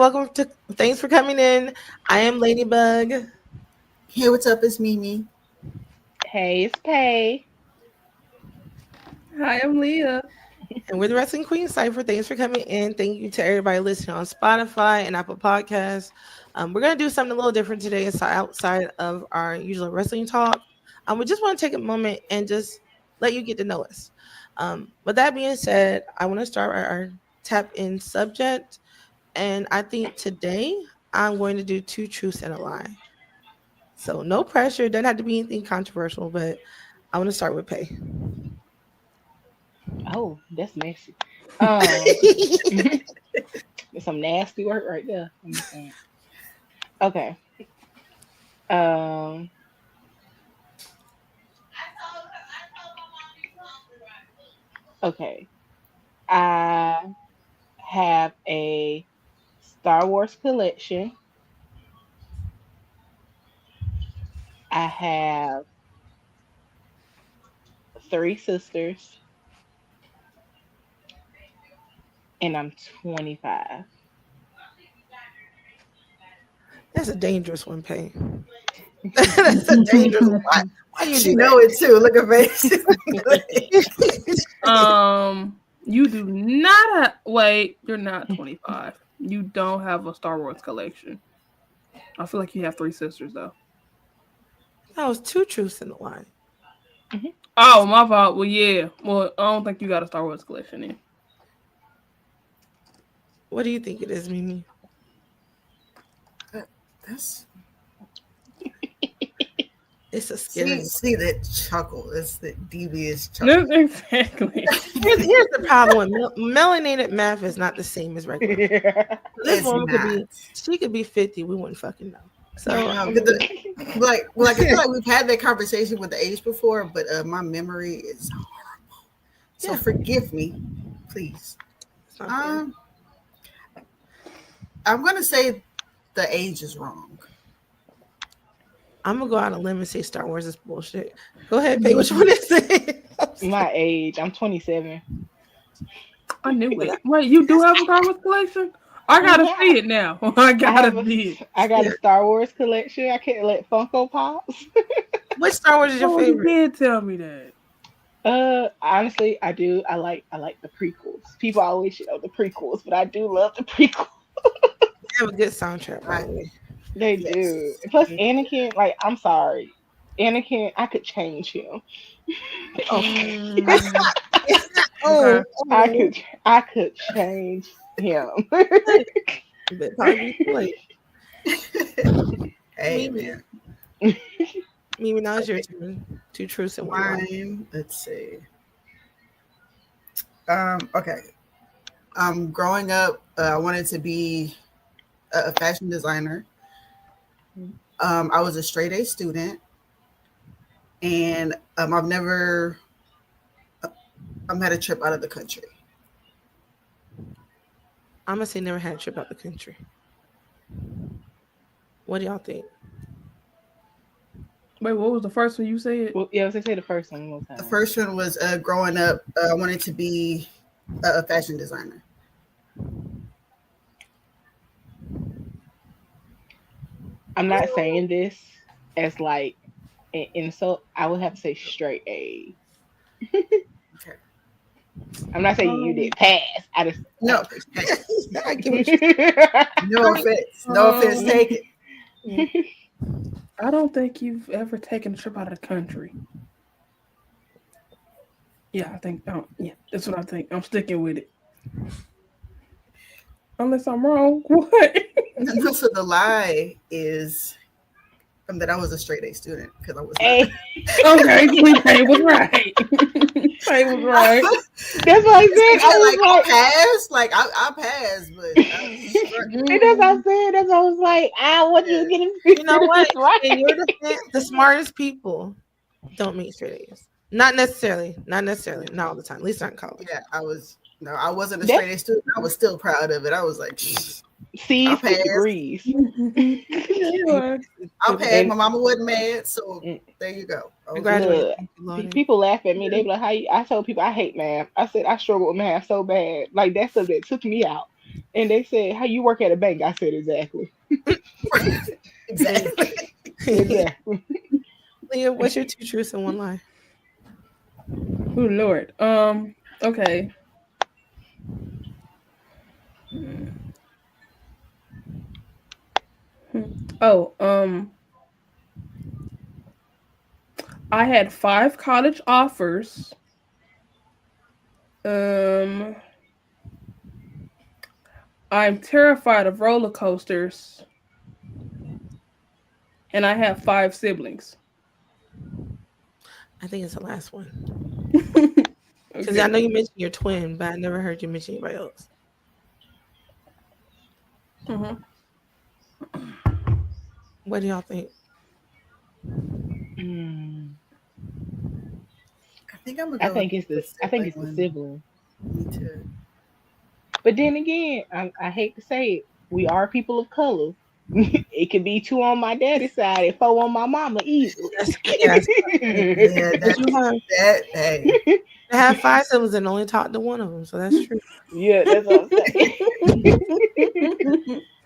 welcome to Thanks for coming in. I am Ladybug, Hey, what's up? It's Mimi. Hey, it's Pay. Hi, I'm Leah. and we're the Wrestling Queen Cipher. Thanks for coming in. Thank you to everybody listening on Spotify and Apple Podcasts. We're gonna do something a little different today. It's outside of our usual wrestling talk. We just want to take a moment and just let you get to know us. With that being said, I want to start our tap in subject, and I think today I'm going to do two truths and a lie. So no pressure. It doesn't have to be anything controversial, but I want to start with Pay. Oh, that's messy. Um, There's some nasty work right there. I'm just saying. Okay. Um, okay. I have a Star Wars collection. I have three sisters, and I'm 25. That's a dangerous one, Pay. That's a dangerous one. Why you She do know it too. Look at her face. that? You do not have. Wait, you're not 25. You don't have a Star Wars collection. I feel like you have three sisters though. That was two truths in the line. Oh, my fault. Well, yeah. Well, I don't think you got a Star Wars collection in. What do you think it is, Mimi? That's It's a scary. see that chuckle. It's the devious chuckle. No, exactly. Here's the problem. Melanated math is not the same as regular. This It's woman could not. be. She could be 50. We wouldn't fucking know. So I feel like we've had that conversation with the age before, but my memory is horrible. So Yeah. forgive me, please. it's not fair. I'm gonna say the age is wrong. I'm gonna go out on a limb and say Star Wars is bullshit. Go ahead, Pay. Which one is it? My age, I'm 27. I knew it. Wait, you do have a Star Wars collection? I gotta Yeah. see it now. I gotta see it. I got a Star Wars collection. I can't let Funko Pops. Which Star Wars is your Oh, you favorite? did tell me that. Honestly, I do. I like the prequels. People always shit on the prequels, but I do love the prequels. They have a good soundtrack, by the way. They Yes. do. Plus, Anakin. Like, I'm sorry, Anakin. I could change him. Oh, I could change him. but probably be too late. Hey Mimi. man, Mimi, now it's your turn. Two truths and one lie. mine. Let's see. Okay. Growing up, I wanted to be a fashion designer. I was a straight A student, and I've never had a trip out of the country. I'm gonna say never had a trip out the country. What do y'all think? Wait, what was the first one you said? Well, yeah, let's say the first one one more time. The first one was growing up. I wanted to be a fashion designer. I'm not saying this as like an insult. I would have to say straight A. Okay. I'm not saying you did pass. I just No, I get what you no offense. No offense taken. I don't think you've ever taken a trip out of the country. Yeah, I think. Yeah, that's what I think. I'm sticking with it. Unless I'm wrong. What? And so the lie is that I was a straight A student because I was not. Hey, Okay, Pay was right. Pay was right. that's what I said. I was I like, passed. Like I passed, but that's what I said. That's what I was like. What you getting? You know what? Right. In your defense, the smartest people don't meet straight A's. Not necessarily. Not all the time. At least not in college. yeah, I wasn't a straight A student. I was still proud of it. I was like, C's I'll with pass. degrees. I passed. My mama wasn't mad, so there you go. I was- I graduated. Look, people laugh at me. They be like, "How you?" I told people I hate math. I said I struggle with math so bad. Like that's stuff that took me out. And they said, "How you work at a bank?" I said, "Exactly, Exactly. exactly." Leah, what's your 2 truths and 1 lie? Oh Lord. Okay. Oh, I had 5 college offers. I'm terrified of roller coasters. And I have 5 siblings. I think it's the last one. Okay. Because I know you mentioned your twin, but I never heard you mention anybody else. Mhm. What do y'all think? Mm. I think I'm gonna I go think with it's this. I think it's the one. sibling. Me too. But then again, I hate to say it, we are people of color. It could be 2 on my daddy's side and 4 on my mama easily. Yes. Yeah, But you hey. have 5 siblings and only talk to one of them, so that's true. Yeah, that's what I'm saying.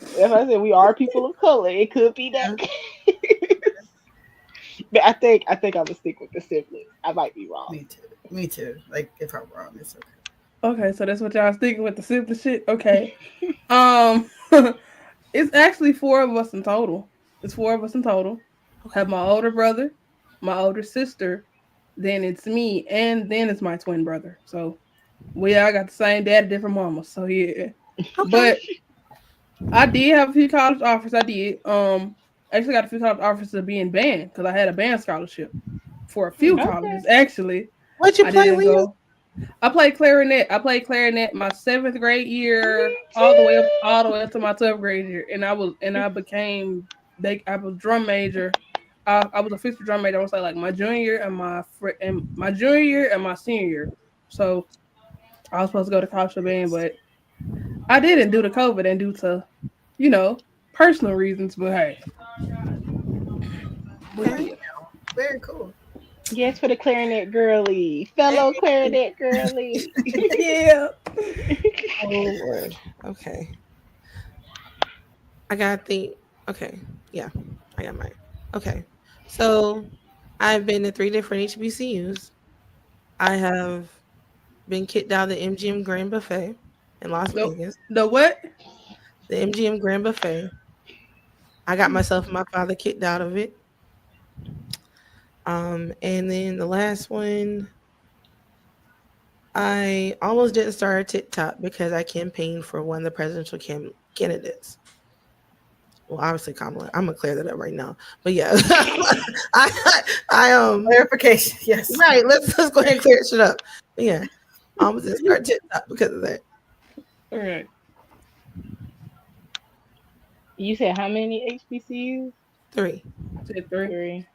That's why I said we are people of color. It could be that. But I think I'm gonna stick with the siblings. I might be wrong. Me too. Me too. Like if I'm wrong, it's okay. Okay, so that's what y'all sticking with, the sibling shit. Okay. It's actually 4 of us in total. It's 4 of us in total. I have my older brother, my older sister, then it's me, and then it's my twin brother. So we all got the same dad, different mama. So yeah. Okay. But I did have a few college offers. I did. I actually got a few college offers to be in band because I had a band scholarship for a few Okay. colleges. Actually, What'd you I play, didn't Leah? go. I played clarinet. I played clarinet my 7th grade year, Me all the way too. up to my 12th grade year, and I became. I was drum major. I was a fifth drum major. I was like my junior year and my junior year and my senior year. So I was supposed to go to college for band, but I didn't due to COVID and due to, personal reasons. But hey, Okay. Very cool. Yes, for the clarinet girly, fellow clarinet girly. yeah. Oh Lord. Okay. I gotta think. Okay. Yeah. I got mine. Okay. So I've been to 3 different HBCUs. I have been kicked out of the MGM Grand Buffet in Las Vegas. The what? The MGM Grand Buffet. I got myself and my father kicked out of it. And then the last one, I almost didn't start a TikTok because I campaigned for one of the presidential candidates. Well, obviously Kamala. I'm gonna clear that up right now. But yeah, I Clarification. Yes. right. Let's go ahead and clear shit up. But yeah, I almost didn't start TikTok because of that. All right. You said how many HBCUs? 3. Said 3. 3.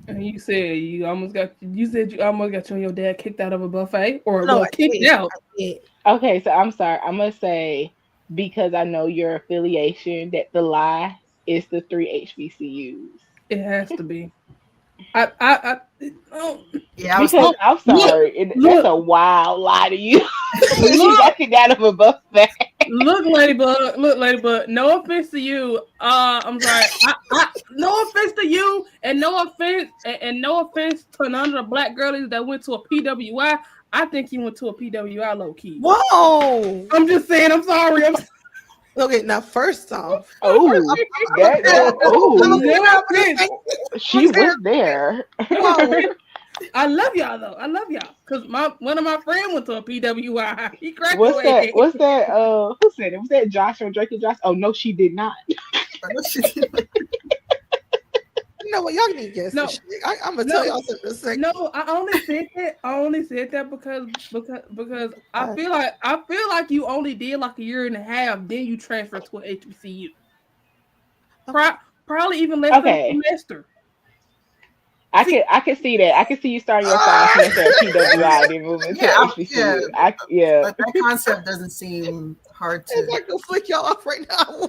And you said you almost got you and your dad kicked out of a buffet or No, well, kicked out. I did. Okay, so I'm sorry. I'm gonna say because I know your affiliation that the lie is the 3 HBCUs. It has to be. I oh, Yeah, I was Because I'm sorry, that's a wild lie to you. You got kicked out of a buffet. look, Ladybug. No offense to you. I'm sorry. No offense to you, and no offense to none of the black girlies that went to a PWI. I think you went to a PWI low key. Whoa. I'm just saying. I'm sorry. Okay, now first off, Oh, No offense. she was there. I love y'all though. I love y'all because one of my friends went to a PWI. He graduated. What's that? Who said it? Was that Josh from Drake and Josh? Oh no, she did not. You know what? Y'all need to guess. No. I'm gonna tell y'all something in a second. No, I only said that because I feel like you only did like a year and a half, then you transferred to an HBCU. Probably even less than a semester. I can see that. I can see you starting your 5 semester at PWI and then moving to HBCU. But that concept doesn't seem hard to. I'm like, go flick y'all off right now.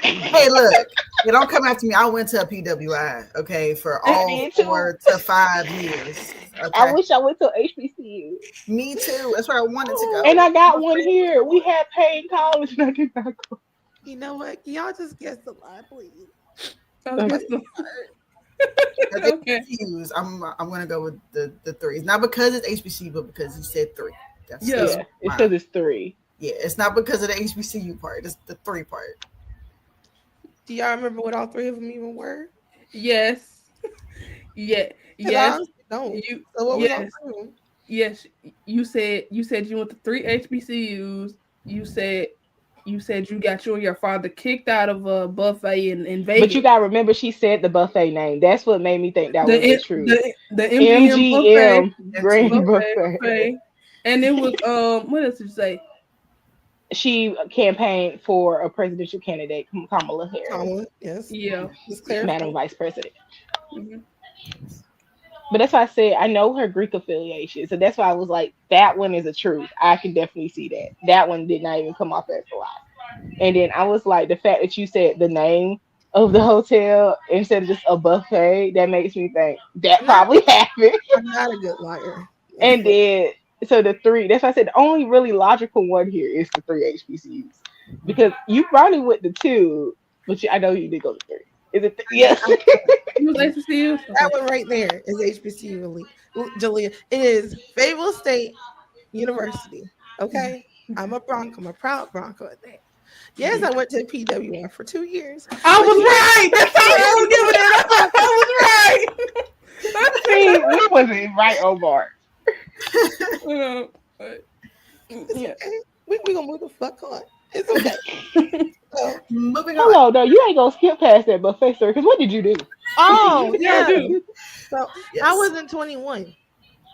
Hey, look, don't come after me. I went to a PWI, okay, for I all did too. 4 to 5 years. I Okay, wish I went to HBCU. me too. That's where I wanted to go. And I got one here. We had paid college and I did not go. You know what? Y'all just guess the lie, please. Okay. Confused. I'm gonna go with the 3s, not because it's HBCU, but because you said 3. Yeah. Yeah, it's because it's 3. Yeah, it's not because of the HBCU part. It's the 3 part. Do y'all remember what all 3 of them even were? Yes. Yeah. 'Cause I Yes. honestly don't. You. So what was all Yes. 3 of them? Yes. You said you went to 3 HBCUs. You said you got you and your father kicked out of a buffet in Vegas. But you gotta remember, she said the buffet name. That's what made me think that was true. The MGM MGM buffet, Grand Buffet. buffet. And it was what else did you say? She campaigned for a presidential candidate, Kamala Harris, Kamala, yes. Yeah. Just clarify. Madam Vice President. Mhm. But that's why I said I know her Greek affiliation, so that's why I was like, that one is a truth. I can definitely see that. That one did not even come off as a lie. And then I was like, the fact that you said the name of the hotel instead of just a buffet, that makes me think that probably happened. I'm not a good liar. And then, so the 3, that's why I said the only really logical one here is the 3 HBCUs. Because you probably went to 2, but I know you did go to 3. Is it? Yes. You was HBCU? That one right there is HBCU elite. Jalea. It is Fayetteville State University. Okay. I'm a Bronco. I'm a proud Bronco at that. Yes, I went to PWI for 2 years. I was right. That's how I was giving it up. I was right. See, we wasn't right, Omar. It's Yeah. okay. We gonna move the fuck on. It's okay. So, Moving on. Hello, no, you ain't gonna skip past that buffet, sir. Because what did you do? oh Yeah, yeah. I do. So Yes. I wasn't 21.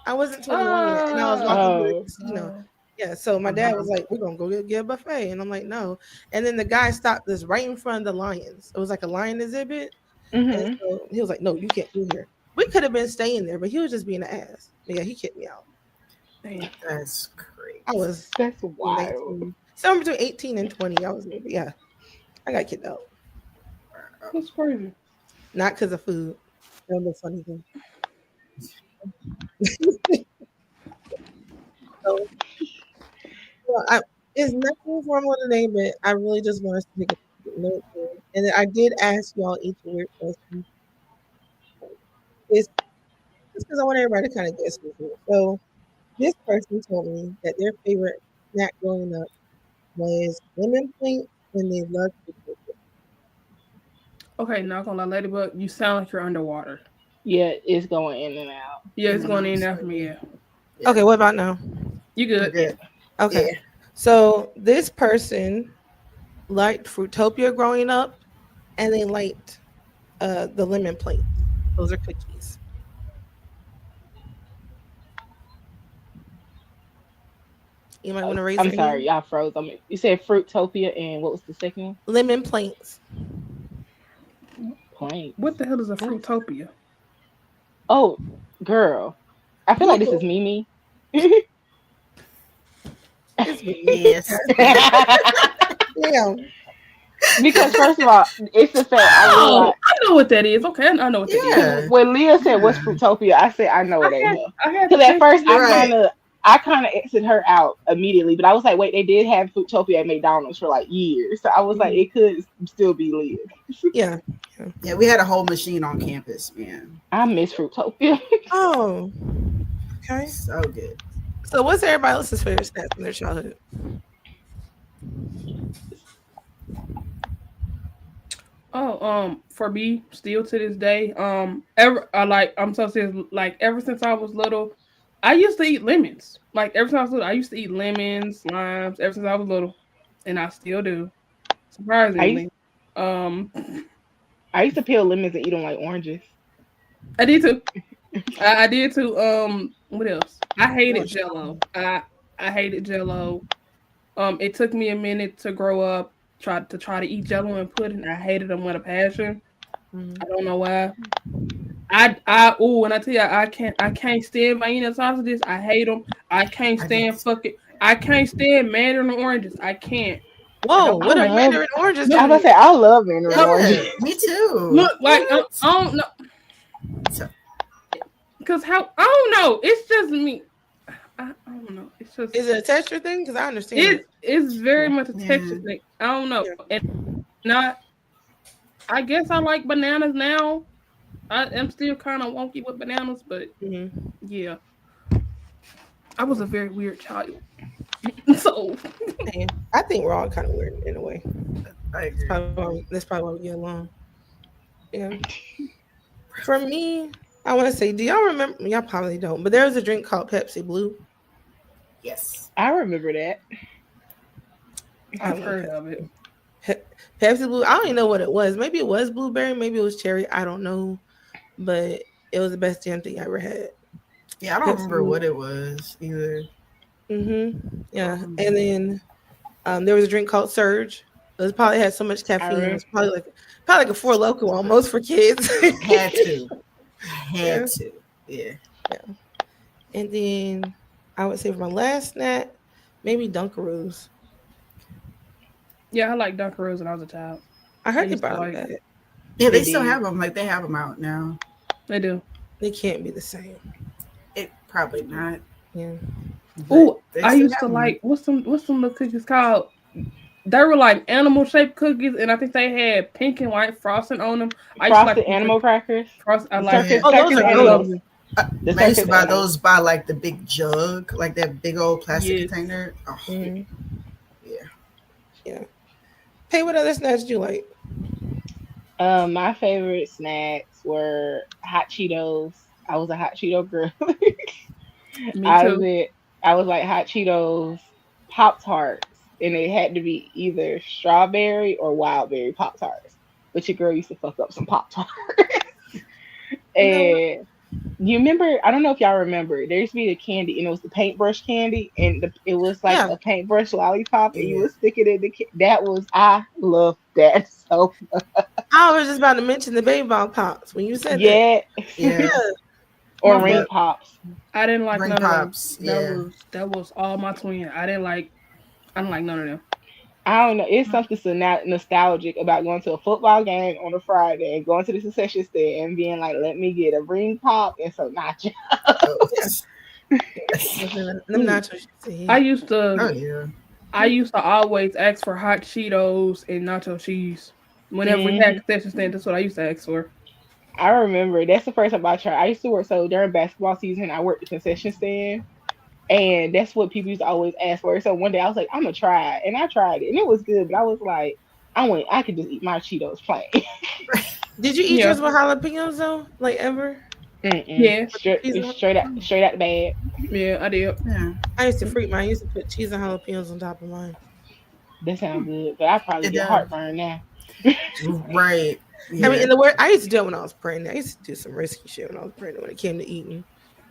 I wasn't 21 yet, and I was walking to the casino. Yeah, so my dad was like, "We're gonna go get a buffet," and I'm like, "No." And then the guy stopped us right in front of the lions. It was like a lion exhibit, and so he was like, "No, you can't do here." We could have been staying there, but he was just being an ass. But yeah, he kicked me out. That's great. I was That's wild. 19. Somewhere between 18 and 20. I was I got kicked out. That's crazy. Not because of food. That was a funny thing. So, it's nothing formal today, but I really just want us to take a note here. And then I did ask y'all each a weird question. It's just because I want everybody to kind of guess with it. So this person told me that their favorite snack growing up was lemon plates, and they loved to cook it. Okay, not gonna lie, Ladybug, you sound like you're underwater. Yeah, it's going in and out. Yeah, it's going in after me. Yeah, Okay, what about now? you good? Good. Okay. Yeah. So this person liked Fruitopia growing up, and they liked the lemon plate. Those are cookies. You might want to raise I'm your sorry, hand. y'all froze. You said Fruitopia and what was the second one? Lemon plates. Plain. What the hell is a Fruitopia? Oh, girl. I feel like this is Mimi. Yes. Yeah. Because first of all, it's the fact I Oh, realized I know what that is. Okay, I know what that is. Yeah. when Leah said what's Fruitopia, I said I know it ain't her. I had to Because at check first this. I kind of exited her out immediately, but I was like, wait, they did have Fruitopia at McDonald's for like years, so I was like, it could still be Leah. Yeah. Yeah, we had a whole machine on campus, man. I miss Fruitopia. Oh. Okay. So good. So what's everybody else's favorite snack from their childhood? Oh, for me, still to this day, I'm so serious. Like ever since I was little, I used to eat lemons. Like ever since I was little, I used to eat lemons, limes. Ever since I was little, and I still do. Surprisingly, I used to peel lemons and eat them like oranges. I did too. I did too. What else? I hated Jello. I hated Jello. It took me a minute to grow up. Try to eat Jello and pudding. I hated them with a passion. I don't know why. And I tell you, I can't stand Vienna sausages. I hate them. I can't stand Mandarin oranges. I can't. Whoa, what are love- Mandarin oranges? I was about to say I love mandarin Yeah, oranges. me too. Look, like I don't know, So- because how I don't know. It's just me. I don't know. It's just Is it a texture thing? Because I understand it's very much a Yeah. texture thing. I don't know. And not. I guess I like bananas now. I am still kind of wonky with bananas, but Mhm. yeah, I was a very weird child. So And I think we're all kind of weird in a way. I agree. That's probably why we get along. Yeah. For me, I want to say, do y'all remember? Y'all probably don't, but there was a drink called Pepsi Blue. Yes. I remember that. I've heard of it. Pepsi Blue. I don't even know what it was. Maybe it was blueberry. Maybe it was cherry. I don't know, but it was the best damn thing I ever had. Yeah, I don't Pepsi remember Blue. what it was either. Yeah, and then there was a drink called Surge. It probably had so much caffeine. It was probably like a Four Loko almost for kids. Had to. Yeah. Yeah. And then I would say for my last snack, maybe Dunkaroos. Yeah, I like Dunkaroos when I was a child. I heard they used to brought them like- back. Yeah, They they still did. have them. Like they have them out now. They do. They can't be the same. It probably not. Yeah. but Ooh, they I still used have to 'em. like what's some little cookies called? They were like animal shaped cookies, and I think they had pink and white frosting on them. I used to Frosted animal crackers. I like Circus, Oh, those circus are animals. good. The I used circus to buy animals. those by like the big jug, like that big old plastic Yes. container. Oh, Mhm. yeah. Yeah. Hey, what other snacks do you like? My favorite snacks were hot Cheetos. I was a hot Cheeto girl. Me I was too. it. I was like hot Cheetos, Pop Tarts, and it had to be either strawberry or wild berry Pop Tarts. But your girl used to fuck up some Pop Tarts. And you remember? I don't know if y'all remember. There used to be the candy, and it was the paintbrush candy, and it was like Yeah. a paintbrush lollipop, and you Yeah. would stick it in the. That was I love that so. I was just about to mention the baby ball pops when you said Yeah, Yeah. or My ring butt. pops. I didn't like Ring none pops, of them. yeah. That was all my twin. I didn't like none of them. I don't know. It's something so nostalgic about going to a football game on a Friday and going to the concession stand and being like, "Let me get a ring pop and some nachos." Oh, that. Them nachos. I used to oh yeah. I used to always ask for hot Cheetos and nacho cheese. Whenever we had concession stand, that's what I used to ask for. I remember that's the first time I tried. I used to work during basketball season. I worked the concession stand, and that's what people used to always ask for. So one day I was like, "I'm gonna try it," and I tried it, and it was good. But I was like, I could just eat my Cheetos plain. Did you eat Yeah. yours with jalapenos though? Like ever? Yeah. straight out the bag. Yeah, I did. Yeah. I used to freak mine. I used to put cheese and jalapenos on top of mine. That sounds good, but I probably It get does. heartburn now. Right. Yeah. I mean, in the word, I used to do it when I was pregnant. I used to do some risky shit when I was pregnant when it came to eating.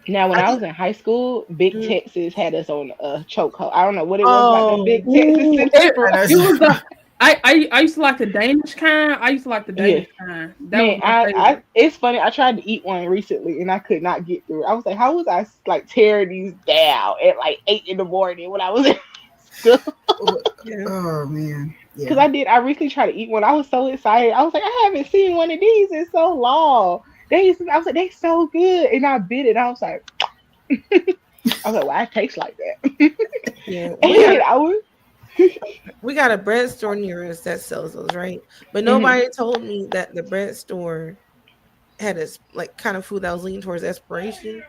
Now, when I I was in high school, Big Mhm. Texas had us on a chokehold. I don't know what it was about the Big Ooh, Texas. it was the, I used to like the Danish kind. I used to like the Danish kind. That Man, was my favorite. it's funny. I tried to eat one recently and I could not get through it. I was like, how was I like tearing these down at like 8 in the morning when I was in school? Yeah. Oh man. Because Yeah. I recently tried to eat one. I was so excited. I was like, I haven't seen one of these in so long. I was like, they so good. And I bit it. I was like, why it tastes like that? Yeah. And We got a bread store near us that sells those, right? But nobody told me that the bread store had a like kind of food that was leaning towards expiration.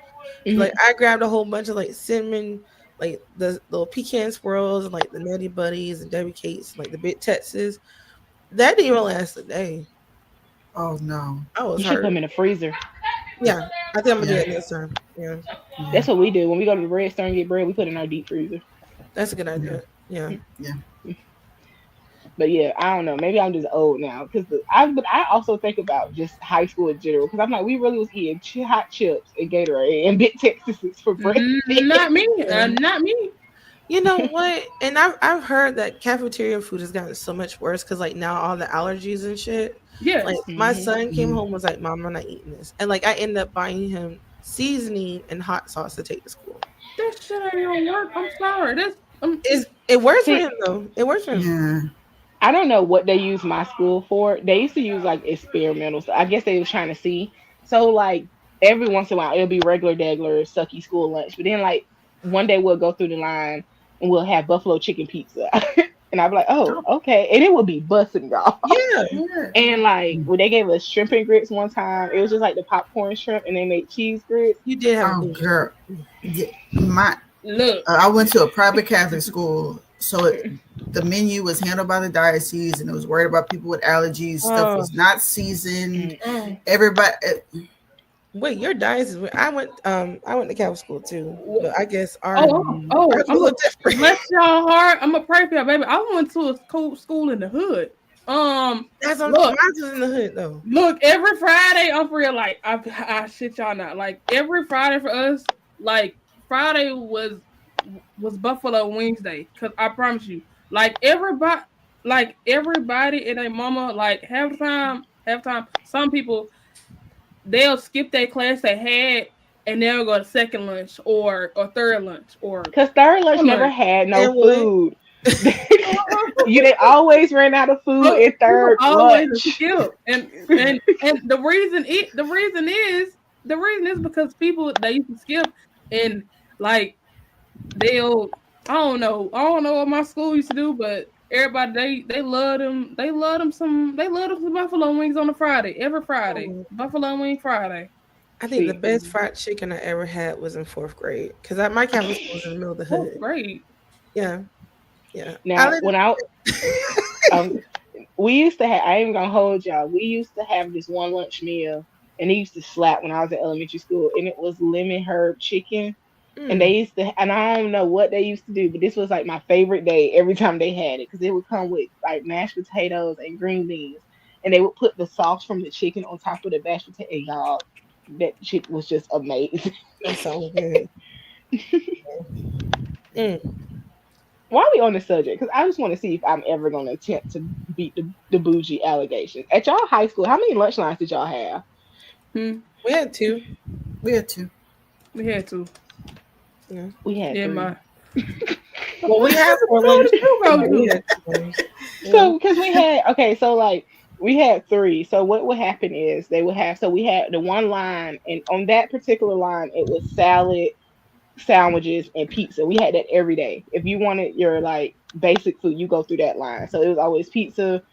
Mhm. Like I grabbed a whole bunch of like cinnamon, like the little pecan swirls, and like the Nutty Buddies and Debbie Cates, and, like the Big Texas. That didn't even last a day. Oh no. I was you should hurt. come in the freezer. Yeah, I think I'm gonna do Yeah. it next time. Yeah, Yeah. That's what we do. When we go to the bread store and get bread, we put it in our deep freezer. that's a good idea. Yeah. But yeah, I don't know. Maybe I'm just old now because but I also think about just high school in general because I'm like, we really was eating hot chips and Gatorade and Big Texas for breakfast. Not me. Not me. You know what? And I've heard that cafeteria food has gotten so much worse because like now all the allergies and shit. Yes. Like my Mhm. son came Mhm. home and was like, "Mom, I'm not eating this," and like I ended up buying him seasoning and hot sauce to take to school. That shit ain't gonna work. I'm sorry. It works for See- him though. It works for him. Yeah. I don't know what they use my school for. They used to use like experimental. So I guess they was trying to see. So like every once in a while it'll be regular degler sucky school lunch. But then like one day we'll go through the line and we'll have buffalo chicken pizza. And I'll be like, oh, okay. And it would be busting, y'all. Yeah. Yeah. And like when they gave us shrimp and grits one time, it was just like the popcorn shrimp and they made cheese grits. You did have Oh, a girl. Yeah, my Look, I went to a private Catholic school, so the menu was handled by the diocese, and it was worried about people with allergies. Stuff was not seasoned. Everybody, Wait, your diocese. I went to Catholic school too, but I guess our I'm ours a little different. bless y'all heart. I'm gonna pray for y'all, baby. I went to a school in the hood. That's on Look. mine was in the hood though. Look, every Friday, I'm for real. Like, I shit y'all not. Like every Friday for us, like Friday was Buffalo Wings Day. Cause I promise you, like everybody and their mama, like half the time, some people they'll skip their class they had and they'll go to second lunch or third lunch or Because third lunch Come never on. had no And what? food. They always ran out of food in third always a lunch. skip. And the reason is because people they used to skip and like they'll I don't know what my school used to do, but everybody they love them some buffalo wings on a Friday, every Friday. Buffalo wing Friday. I think the best fried chicken I ever had was in 4th grade because my Catholic school was in the middle of the Oh, hood. great. Yeah. Now, we used to have, I ain't gonna hold y'all, we used to have this one lunch meal and it used to slap when I was in elementary school, and it was lemon herb chicken. And they used to, and I don't know what they used to do, but this was like my favorite day every time they had it because it would come with like mashed potatoes and green beans, and they would put the sauce from the chicken on top of the mashed potato. Y'all, that shit was just amazing. That sounds good. Why are we on the subject? Because I just want to see if I'm ever going to attempt to beat the bougie allegations. At y'all high school, how many lunch lines did y'all have? We had 2. we had two. We had to. Yeah. We had Yeah, 3. my Well, we had 4 lunch. We had 2. So, because we had, okay, so like, we had 3. So what would happen is they would have, so we had the one line, and on that particular line, it was salad, sandwiches, and pizza. We had that every day. If you wanted your like basic food, you go through that line. So it was always pizza,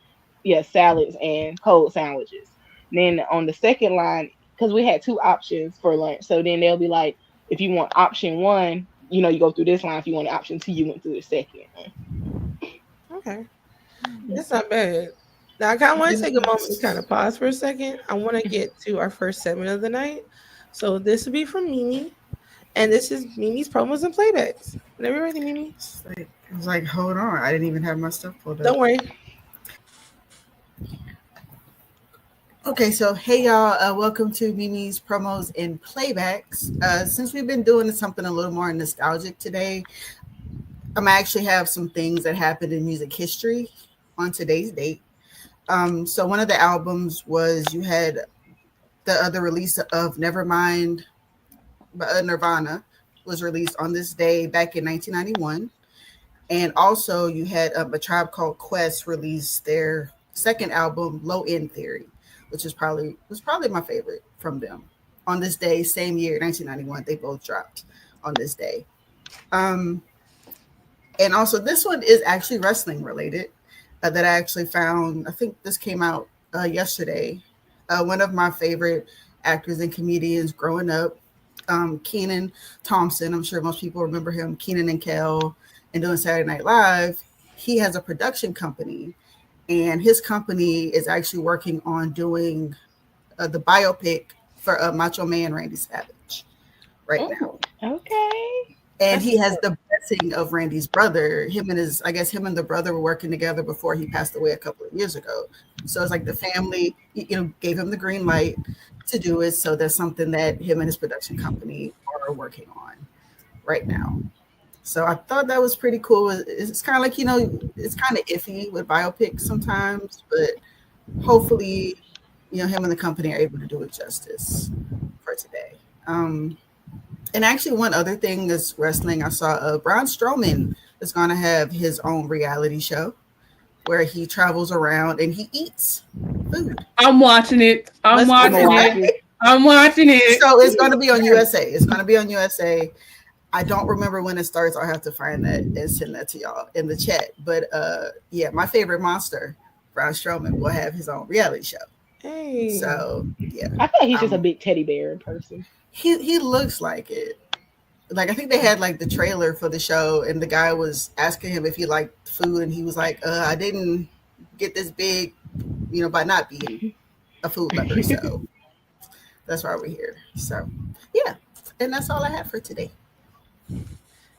salads, and cold sandwiches. Then on the second line, because we had 2 options for lunch, so then they'll be like, if you want option 1, you go through this line. If you want option 2, you went through the second. Okay. That's not bad. Now, I kind of want to take a moment to kind of pause for a second. I want to get to our first segment of the night. So this will be from Mimi. And this is Mimi's promos and playbacks. Whenever you're ready, Mimi. I was like, hold on. I didn't even have my stuff pulled up. Don't worry. Okay, so hey y'all, welcome to Mimi's promos and playbacks. Since we've been doing something a little more nostalgic today, I'm actually have some things that happened in music history on today's date. So one of the albums was you had the release of Nevermind by Nirvana was released on this day back in 1991, and also you had A Tribe Called Quest release their second album, Low End Theory, which was probably my favorite from them. On this day, same year, 1991, they both dropped on this day. And also, this one is actually wrestling related that I actually found. I think this came out yesterday. One of my favorite actors and comedians growing up, Kenan Thompson. I'm sure most people remember him, Kenan and Kel, and doing Saturday Night Live. He has a production company, and his company is actually working on doing the biopic for Macho Man Randy Savage right now. Okay. And he has the blessing of Randy's brother. Him and the brother were working together before he passed away a couple of years ago. So it's like the family, gave him the green light to do it. So that's something that him and his production company are working on right now. So I thought that was pretty cool. It's kind of like, it's kind of iffy with biopics sometimes, but hopefully, him and the company are able to do it justice for today. And actually, one other thing that's wrestling, I saw Braun Strowman is going to have his own reality show. where he travels around and he eats food. I'm watching it. I'm Let's I'm watching gonna watch it. it. I'm watching it. So it's going to be on USA. It's going to be on USA. I don't remember when it starts. I'll have to find that and send that to y'all in the chat. But yeah, my favorite monster, Braun Strowman, will have his own reality show. Hey. So yeah, I feel like he's just a big teddy bear in person. he looks like it. Like I think they had like the trailer for the show, and the guy was asking him if he liked food, and he was like, "I didn't get this big, by not being a food lover." So that's why we're here. So yeah, and that's all I have for today.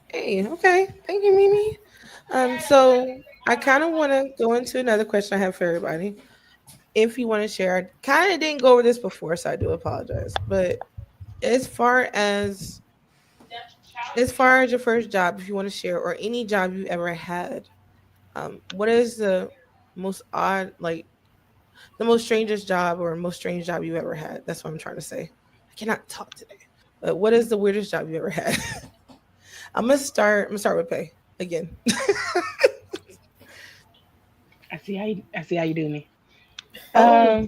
Hey, okay. Thank you, Mimi. So I kind of want to go into another question I have for everybody. If you want to share, I kind of didn't go over this before, so I do apologize. But as far as your first job, if you want to share, or any job you ever had, what is the most odd, like the most strangest job or most strange job you ever had? That's what I'm trying to say. I cannot talk today. But what is the weirdest job you ever had? I'm gonna start with pay again. I see how you do me. Oh.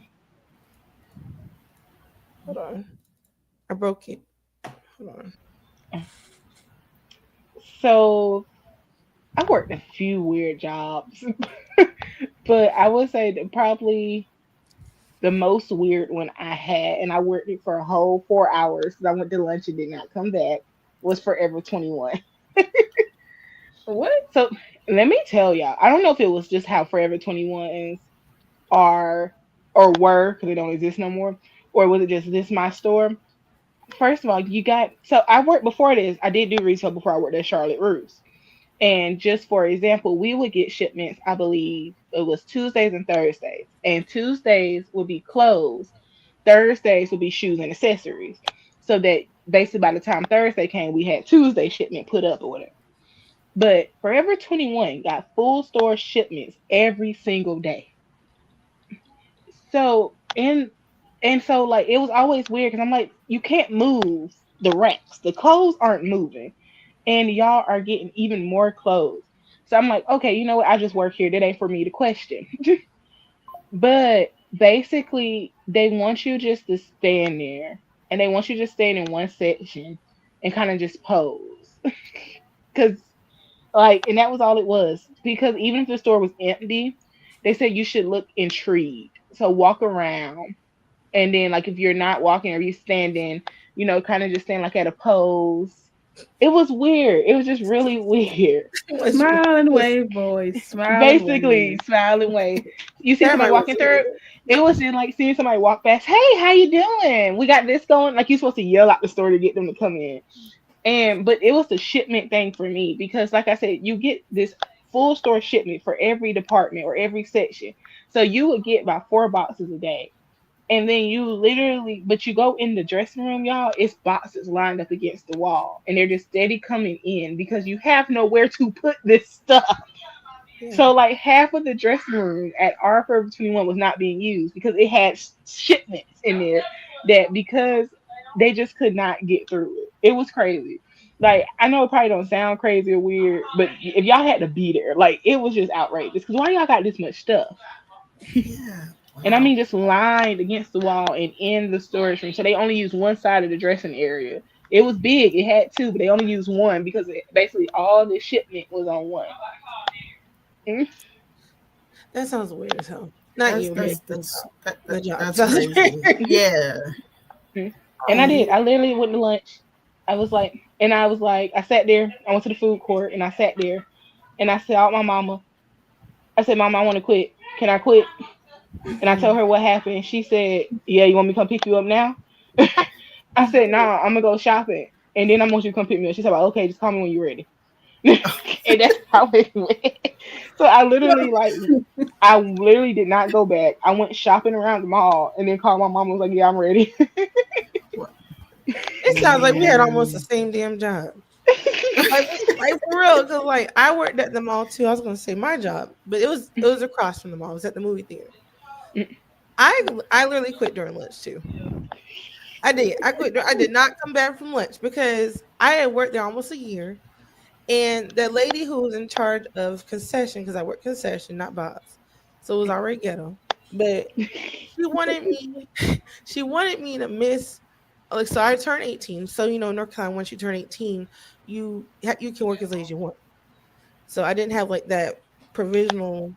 Hold on. I broke it. Hold on. So I worked a few weird jobs, but I would say that probably the most weird one I had, and I worked it for a whole 4 hours because I went to lunch and did not come back, was Forever 21. What? So let me tell y'all, I don't know if it was just how Forever 21s are or were because they don't exist no more, or was it just this my store? First of all, so I worked before this. I did do retail before I worked at Charlotte Russe. And just for example, we would get shipments, I believe it was Tuesdays and Thursdays. And Tuesdays would be clothes. Thursdays would be shoes and accessories. So that basically by the time Thursday came, we had Tuesday shipment put up or whatever. But Forever 21 got full store shipments every single day. So so like it was always weird because I'm like, you can't move the racks. The clothes aren't moving. And y'all are getting even more clothes. So I'm like, okay, you know what? I just work here. That ain't for me to question. But basically, they want you just to stand there. And they want you to stand in one section and kind of just pose. Because, and that was all it was. Because even if the store was empty, they said you should look intrigued. So walk around. And then, if you're not walking or you're standing, kind of just stand at a pose. It was weird. It was just really weird. Smile and wave, boys. Smile. Basically, smile and wave. You see somebody walking through. It was just like seeing somebody walk past. Hey, how you doing? We got this going. You're supposed to yell out the store to get them to come in. But it was the shipment thing for me because, like I said, you get this full store shipment for every department or every section. So you would get about 4 boxes a day. And then but you go in the dressing room, y'all, it's boxes lined up against the wall. And they're just steady coming in because you have nowhere to put this stuff. Yeah. So half of the dressing room at our Forever 21 was not being used because it had shipments in there that because they just could not get through it. It was crazy. I know it probably don't sound crazy or weird, but if y'all had to be there, it was just outrageous. Because why y'all got this much stuff? Yeah. Wow. And I mean, just lined against the wall and in the storage room. So they only used one side of the dressing area. It was big. It had 2, but they only used one because basically all the shipment was on one. Mm-hmm. That sounds weird as hell. Not you, that's crazy. Yeah. Mm-hmm. And I did. I literally went to lunch. I sat there. I went to the food court and I sat there. And I said, my mama. I said, Mama, I want to quit. Can I quit? And I told her what happened. She said, yeah, you want me to come pick you up now? I said, nah, I'm going to go shopping. And then I want you to come pick me up. She said, okay, just call me when you're ready. And that's how it went. So I literally did not go back. I went shopping around the mall and then called my mom and was like, yeah, I'm ready. It sounds like we had almost the same damn job. For real, because I worked at the mall too. I was gonna say my job, but it was across from the mall. It was at the movie theater. I literally quit during lunch too. I did. I quit. I did not come back from lunch because I had worked there almost a year, And the lady who was in charge of concession, because I work concession, not box, so it was already ghetto. But she wanted me, she wanted me to miss. Like, so I turned 18. So North Carolina, once you turn 18, you can work as late as you want. So I didn't have like that provisional,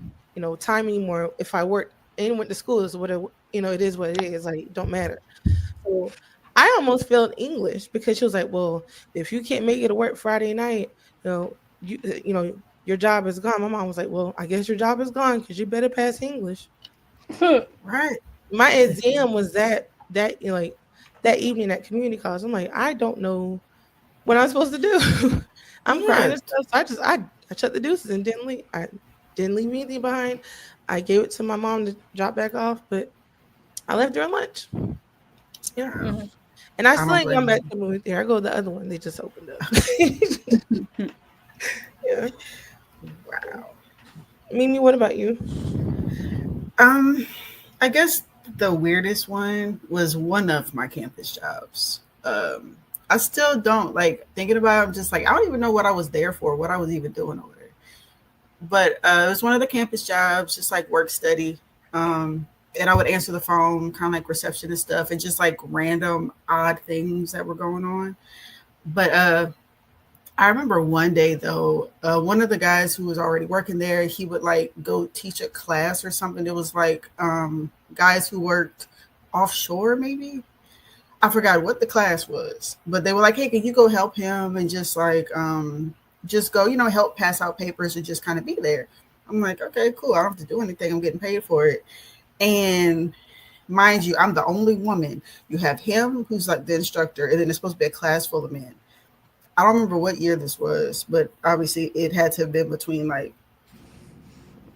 time anymore. If I worked and went to school, is what it is what it is. Like, it don't matter. So I almost failed English because she was like, "Well, if you can't make it to work Friday night, your job is gone." My mom was like, "Well, I guess your job is gone because you better pass English." Right. My exam was that evening at community college. I'm like, I don't know what I'm supposed to do. I'm crying Yeah. and stuff. So I shut the deuces and didn't leave. I didn't leave anything behind. I gave it to my mom to drop back off, but I left during lunch. Yeah. Mhm. And I I still don't ain't gone blame back you. to the movie theater. I go to the other one. They just opened up. Yeah. Wow. Mimi, what about you? Um, I guess the weirdest one was one of my campus jobs. I still don't like thinking about it. I'm just like, I don't even know what I was there for, what I was even doing over there. But it was one of the campus jobs, just like work study. And I would answer the phone, kind of like reception and stuff, and just like random odd things that were going on. But I remember one day though, one of the guys who was already working there, he would like go teach a class or something. It was like guys who worked offshore, maybe. I forgot what the class was, but they were like, "Hey, can you go help him and just like just go, help pass out papers and just kind of be there?" I'm like, "Okay, cool. I don't have to do anything. I'm getting paid for it." And mind you, I'm the only woman. You have him who's like the instructor, and then it's supposed to be a class full of men. I don't remember what year this was, but obviously it had to have been between like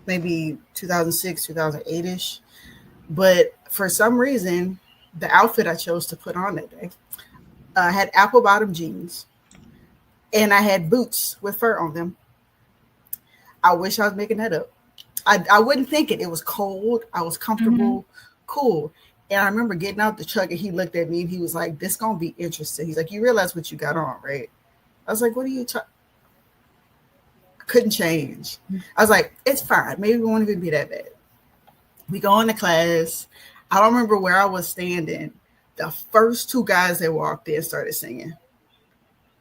maybe 2006, 2008 ish. But for some reason, the outfit I chose to put on that day had apple bottom jeans and I had boots with fur on them. I wish I was making that up. I wouldn't think it. It was cold. I was comfortable, cool. And I remember getting out the truck and he looked at me and he was like, "This gonna be interesting." He's like, "You realize what you got on, right?" I was like, "What are you talking?" Couldn't change. I was like, "It's fine. Maybe it won't even be that bad." We go into class. I don't remember where I was standing. The first two guys that walked in started singing.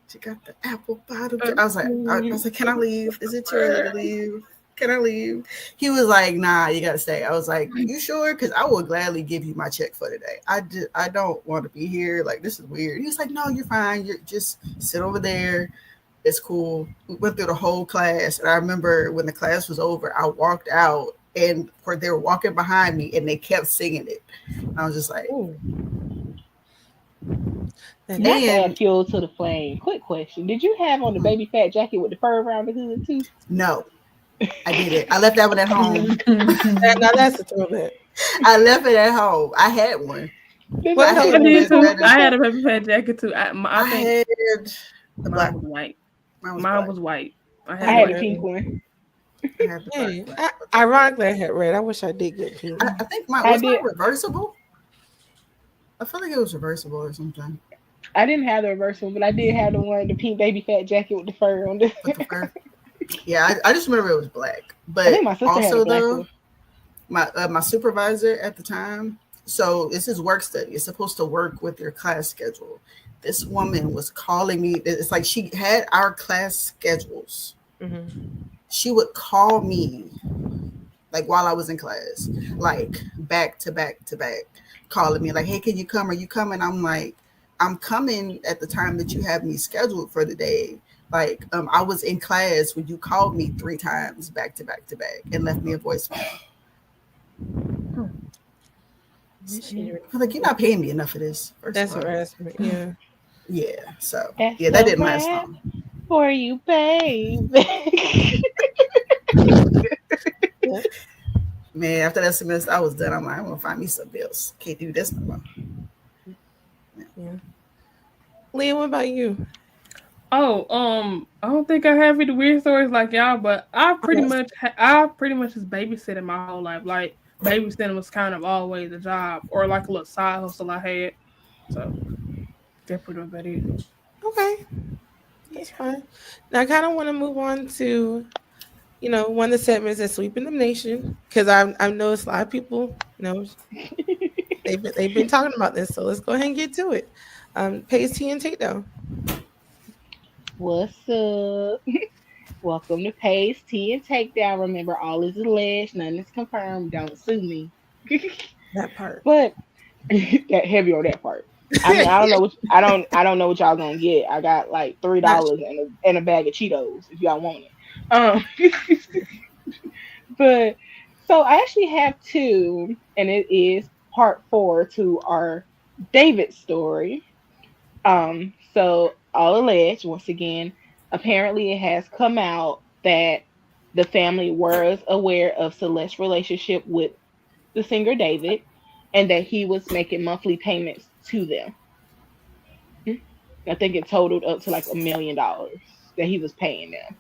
She got the apple bottom. I was like, "Can I leave? Is it too early to leave? Can I leave?" He was like, "Nah, you gotta stay." I was like, "You sure? Because I will gladly give you my check for today. I don't want to be here. Like, this is weird." He was like, "No, you're fine. You're just sit over there. It's cool." We went through the whole class. And I remember when the class was over, I walked out and they were walking behind me and they kept singing it. I was just like, Ooh. And Not to and add fuel to the flame. Quick question: did you have on the baby fat jacket with the fur around the hood too? no, I didn't. I left that one at home. now that's a throwback. I left it at home. I had one. What I color had I was did it? too. better. I had a paper pad jacket too. I I think had the black mine was one. white. Mine was Mine black. was white. I I had had white. the pink one. I had the black Hey, one. ironically, I had red. I wish I did get pink. I think mine I was did. reversible. I feel like it was reversible or something I didn't have the reverse one, but I did have the pink baby fat jacket with the fur on the. with the fur. Yeah, I just remember it was black. I think But my sister had a also black though, one. my supervisor at the time. So this is work study. It's supposed to work with your class schedule. This woman was calling me. It's like she had our class schedules. Mm-hmm. She would call me like while I was in class, like back to back to back, calling me like, "Hey, can you come? Are you coming?" I'm like, "I'm coming at the time that you have me scheduled for the day." Like, I was in class when you called me 3 times back to back to back and left me a voicemail. I'm like, "You're not paying me enough for this." First That's of all, harassment. Yeah. yeah. So That's yeah, that the didn't last rap long. for you, babe. Yeah. Man, after that semester, I was done. I'm like, I'm gonna find me something else. Can't do this no more. Yeah. Leah, what about you? Oh, I don't think I have any weird stories like y'all, but I pretty Yes. much just babysitting my whole life. Like babysitting was kind of always a job or like a little side hustle I had. So that's pretty much about it. Okay. That's fine. Now I kind of want to move on to, one of the segments that's sweeping the nation because I noticed a lot of people, they've been talking about this. So let's go ahead and get to it. Pace Tea and Takedown. What's up? Welcome to Pace Tea and Takedown. Remember, all is alleged, none is confirmed. Don't sue me. That part. But that heavy on that part. I mean, I don't know what I don't know what y'all gonna get. I got like Not $3 and a bag of Cheetos if y'all want it. Um, but so I actually have two, and it is part four to our David story. So all alleged, once again, apparently it has come out that the family was aware of Celeste's relationship with the singer David, and that he was making monthly payments to them. I think it totaled up to like $1 million that he was paying them.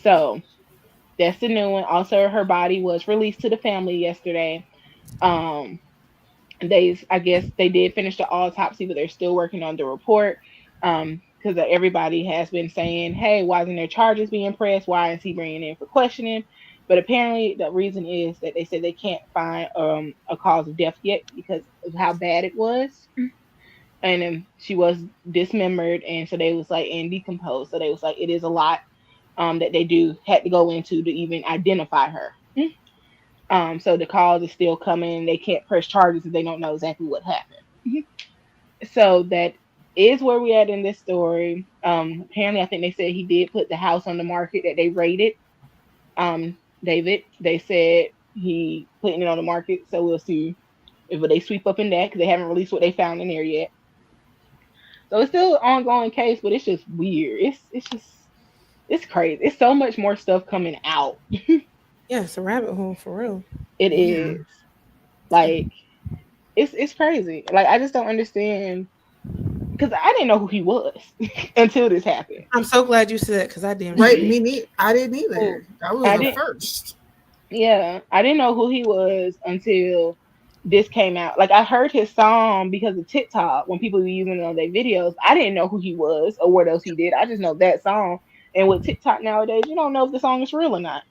So that's the new one. Also, her body was released to the family yesterday. Um, I guess they did finish the autopsy, but they're still working on the report. Because everybody has been saying, "Hey, why isn't there charges being pressed? Why is he bringing in for questioning?" But apparently, the reason is that they said they can't find a cause of death yet because of how bad it was, and she was dismembered, and so they was like and decomposed. So they was like it is a lot that they do had to go into to even identify her. So the cause is still coming. They can't press charges if they don't know exactly what happened. So that is where we at in this story. Apparently, I think they said he did put the house on the market that they raided. David, they said he putting it on the market. So we'll see if they sweep up in that because they haven't released what they found in there yet. So it's still an ongoing case, but it's just weird. It's crazy. It's so much more stuff coming out. Yeah, it's a rabbit hole for real. It Yeah. is like it's crazy. Like I just don't understand because I didn't know who he was until this happened. I'm so glad you said that because I didn't. Right, I didn't either. That was I the didn't- first. Yeah, I didn't know who he was until this came out. Like I heard his song because of TikTok when people were using it on their videos. I didn't know who he was or what else he did. I just know that song. And with TikTok nowadays, you don't know if the song is real or not.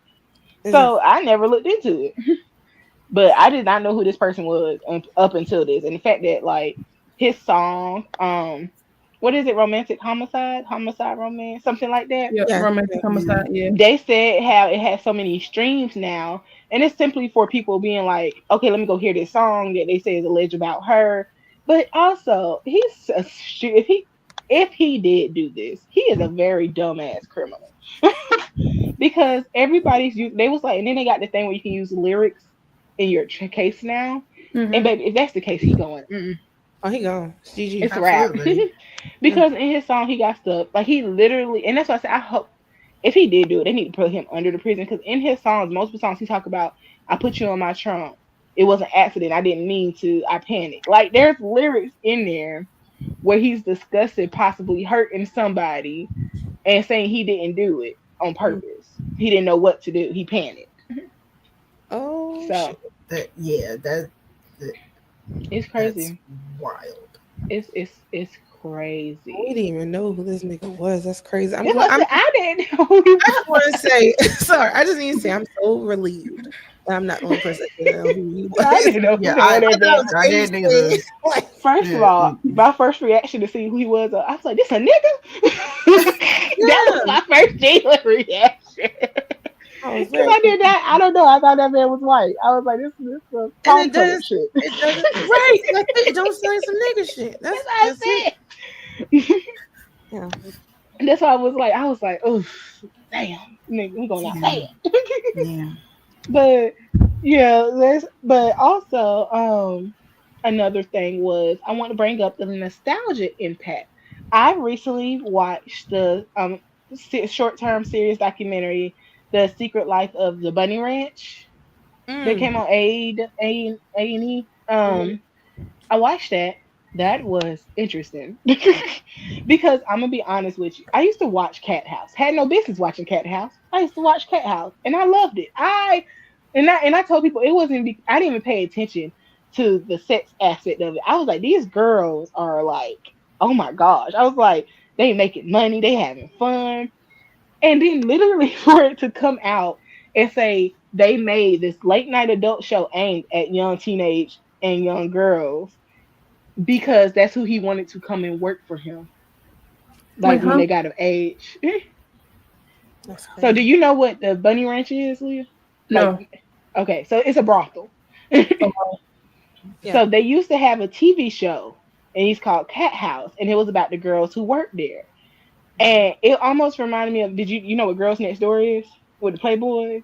So I never looked into it. But I did not know who this person was up until this. And the fact that like his song, what is it, romantic homicide romance, something like that. Yeah, Yeah. romantic homicide. Yeah. They said how it has so many streams now, and it's simply for people being like, okay, let me go hear this song that they say is alleged about her. But also, if he did do this, he is a very dumbass criminal. Because they was like, and then they got the thing where you can use lyrics in your case now. Mhm. And baby, if that's the case, he going. Mm-mm. Oh, he gone. It's GG. It's a wrap. Absolutely. Because in his song, he got stuff like he literally, and that's why I said I hope if he did do it, they need to put him under the prison. Because in his songs, most of the songs he talk about, I put you on my trunk. It was an accident. I didn't mean to. I panicked. Like there's lyrics in there where he's discussing possibly hurting somebody and saying he didn't do it on purpose. He didn't know what to do. He panicked. Oh, So That it's that's crazy. wild. It's we crazy. didn't even know who this nigga was. That's crazy. That's what I said. I didn't know who he I just want to say, sorry. I just need to say I'm so relieved that I'm not the only person that didn't know who he was. I didn't know who Yeah, the hell that thought damn- I didn't either. Like, First of Yeah. all, my first reaction to see who he was, I was like, "This a nigga." That was my first genuine reaction. I was Because like, I did that. I don't know. I thought that man was white. I was like, "This is a And Tom it does- shit." it doesn't, right? Like, it don't sound like some nigga shit. That's That's what I it. said. Yeah. That's why I was like, "Oh, damn, nigga, we going outside." Yeah. But yeah, but also another thing was I want to bring up the nostalgia impact. I recently watched the short-term series documentary, The Secret Life of the Bunny Ranch. That came on A&E. I watched that. That was interesting. Because I'm gonna be honest with you. I used to watch Cat House. Had no business watching Cat House. I used to watch Cat House and I loved it. I told people it wasn't I didn't even pay attention to the sex aspect of it. I was like, these girls are like, oh my gosh. I was like, they making money, they having fun. And then literally for it to come out and say they made this late night adult show aimed at young teenage and young girls because that's who he wanted to come and work for him. Like Wait, when huh? they got of age. That's So crazy. do you know what the Bunny Ranch is, Leah? No. Like, okay, so it's a brothel. Yeah. So they used to have a TV show, and it's called Cat House, and it was about the girls who worked there. And it almost reminded me of, did you know what Girls Next Door is with the Playboys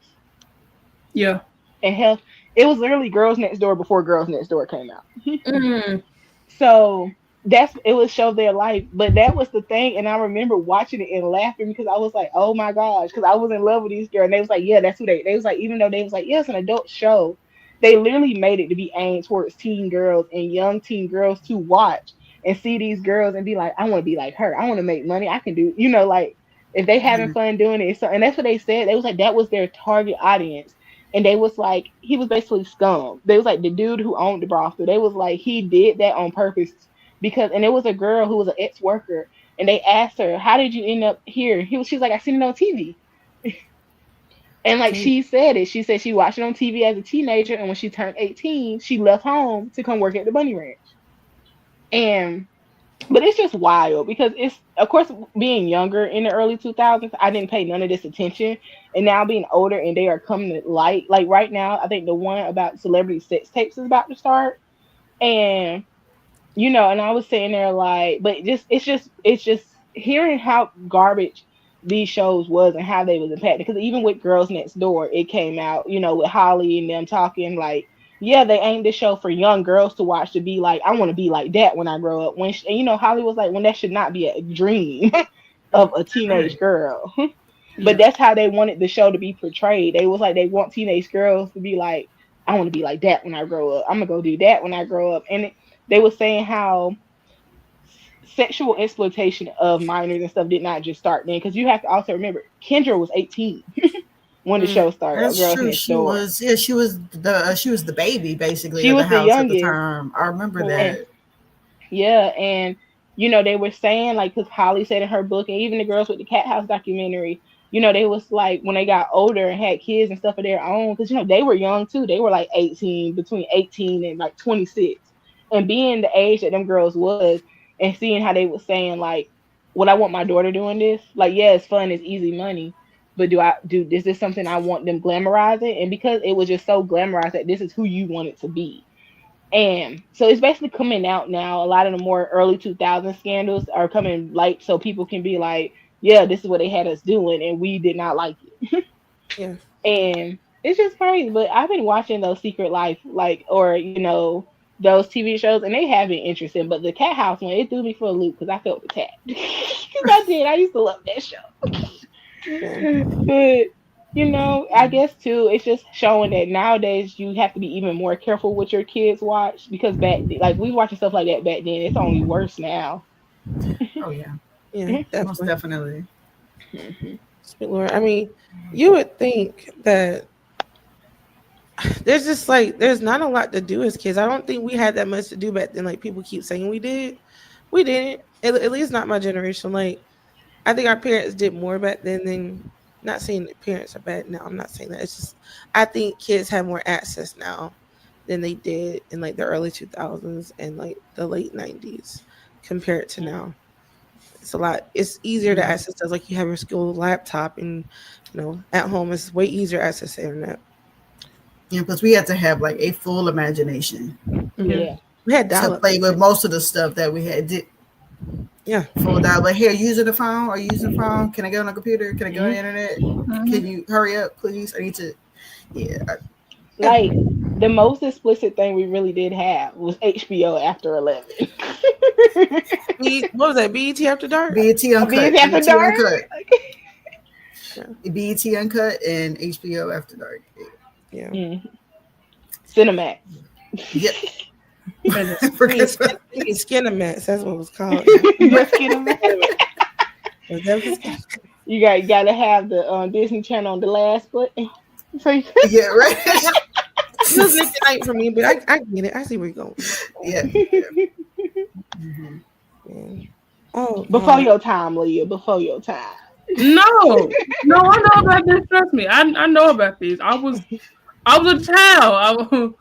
Yeah. and Health? It was literally Girls Next Door before Girls Next Door came out. Mm. So it was show their life, but that was the thing. And I remember watching it and laughing because I was like, oh my gosh, because I was in love with these girls. And they was like, yeah, that's who they was like, even though they was like, yeah, it's an adult show, they literally made it to be aimed towards teen girls and young teen girls to watch and see these girls and be like, I want to be like her. I want to make money. I can do, like if they having fun doing it. So, and that's what they said. They was like, that was their target audience. And they was like, he was basically scum. They was like the dude who owned the brothel. They was like, he did that on purpose because, and it was a girl who was an ex-worker. And they asked her, how did you end up here? She's like, I seen it on TV. And like she said it, she said she watched it on TV as a teenager. And when she turned 18, she left home to come work at the Bunny Ranch. But it's just wild because it's, of course, being younger in the early 2000s, I didn't pay none of this attention. And now being older and they are coming to light. Like right now, I think the one about celebrity sex tapes is about to start. And, and I was sitting there like, but it's just hearing how garbage these shows was and how they was impacted. Because even with Girls Next Door, it came out, with Holly and them talking like, yeah, they aimed this show for young girls to watch to be like, I want to be like that when I grow up. Holly was like, when that should not be a dream of a teenage girl. But that's how they wanted the show to be portrayed. They was like, they want teenage girls to be like, I want to be like that when I grow up. I'm going to go do that when I grow up. And they were saying how sexual exploitation of minors and stuff did not just start then. Because you have to also remember, Kendra was 18. When the show started, That's Girls true. Next She Door. was, she was the baby basically. She of was the the house at the youngest. time. I remember that. Yeah, and they were saying like, because Holly said in her book, and even the Girls with the Cat House documentary, they was like when they got older and had kids and stuff of their own, because they were young too. They were like 18, between 18 and like 26, and being the age that them girls was, and seeing how they were saying like, would I want my daughter doing this? Like, yeah, it's fun, it's easy money. But is this something I want them glamorizing? And because it was just so glamorized that this is who you want it to be. And so it's basically coming out now. A lot of the more early 2000 scandals are coming light so people can be like, yeah, this is what they had us doing and we did not like it. Yeah. And it's just crazy. But I've been watching those Secret Life, those TV shows, and they have been interesting. But the Cat House one, it threw me for a loop because I felt attacked. Because I did. I used to love that show. But I guess too, it's just showing that nowadays you have to be even more careful what your kids watch, because we was watching stuff like that back then. It's only worse now. Oh yeah, Most definitely. Sweet Lord, I mean, you would think that there's just like there's not a lot to do as kids. I don't think we had that much to do back then. Like people keep saying we did, we didn't. At least not my generation. Like I think our parents did more back then than. Not saying that parents are bad now. I'm not saying that. It's just I think kids have more access now than they did in like the early 2000s and like the late 90s compared to now. It's a lot. It's easier to access those. Like you have your school laptop and at home it's way easier to access the internet. Yeah, because we had to have like a full imagination. Mm-hmm. Yeah, we had to play with most of the stuff that we had. Yeah. Full dial. But here, using the phone. Are you using the phone? Can I get on the computer? Can I go on the internet? Can you hurry up, please? I need to. Yeah. Like the most explicit thing we really did have was HBO after 11. What was that? BET After Dark? BET Uncut. BET After Dark. BET Uncut and HBO After Dark. Yeah. Cinemax. Yep. Skinemax, that's what it was called. You gotta have the Disney Channel on the last button. So yeah, right. It was Nick Night for me, but I get it. I see where you're going. Yeah. Oh, Before your time, Leah. Before your time. No, no, I know about this. Trust me, I know about these. I was a child. I was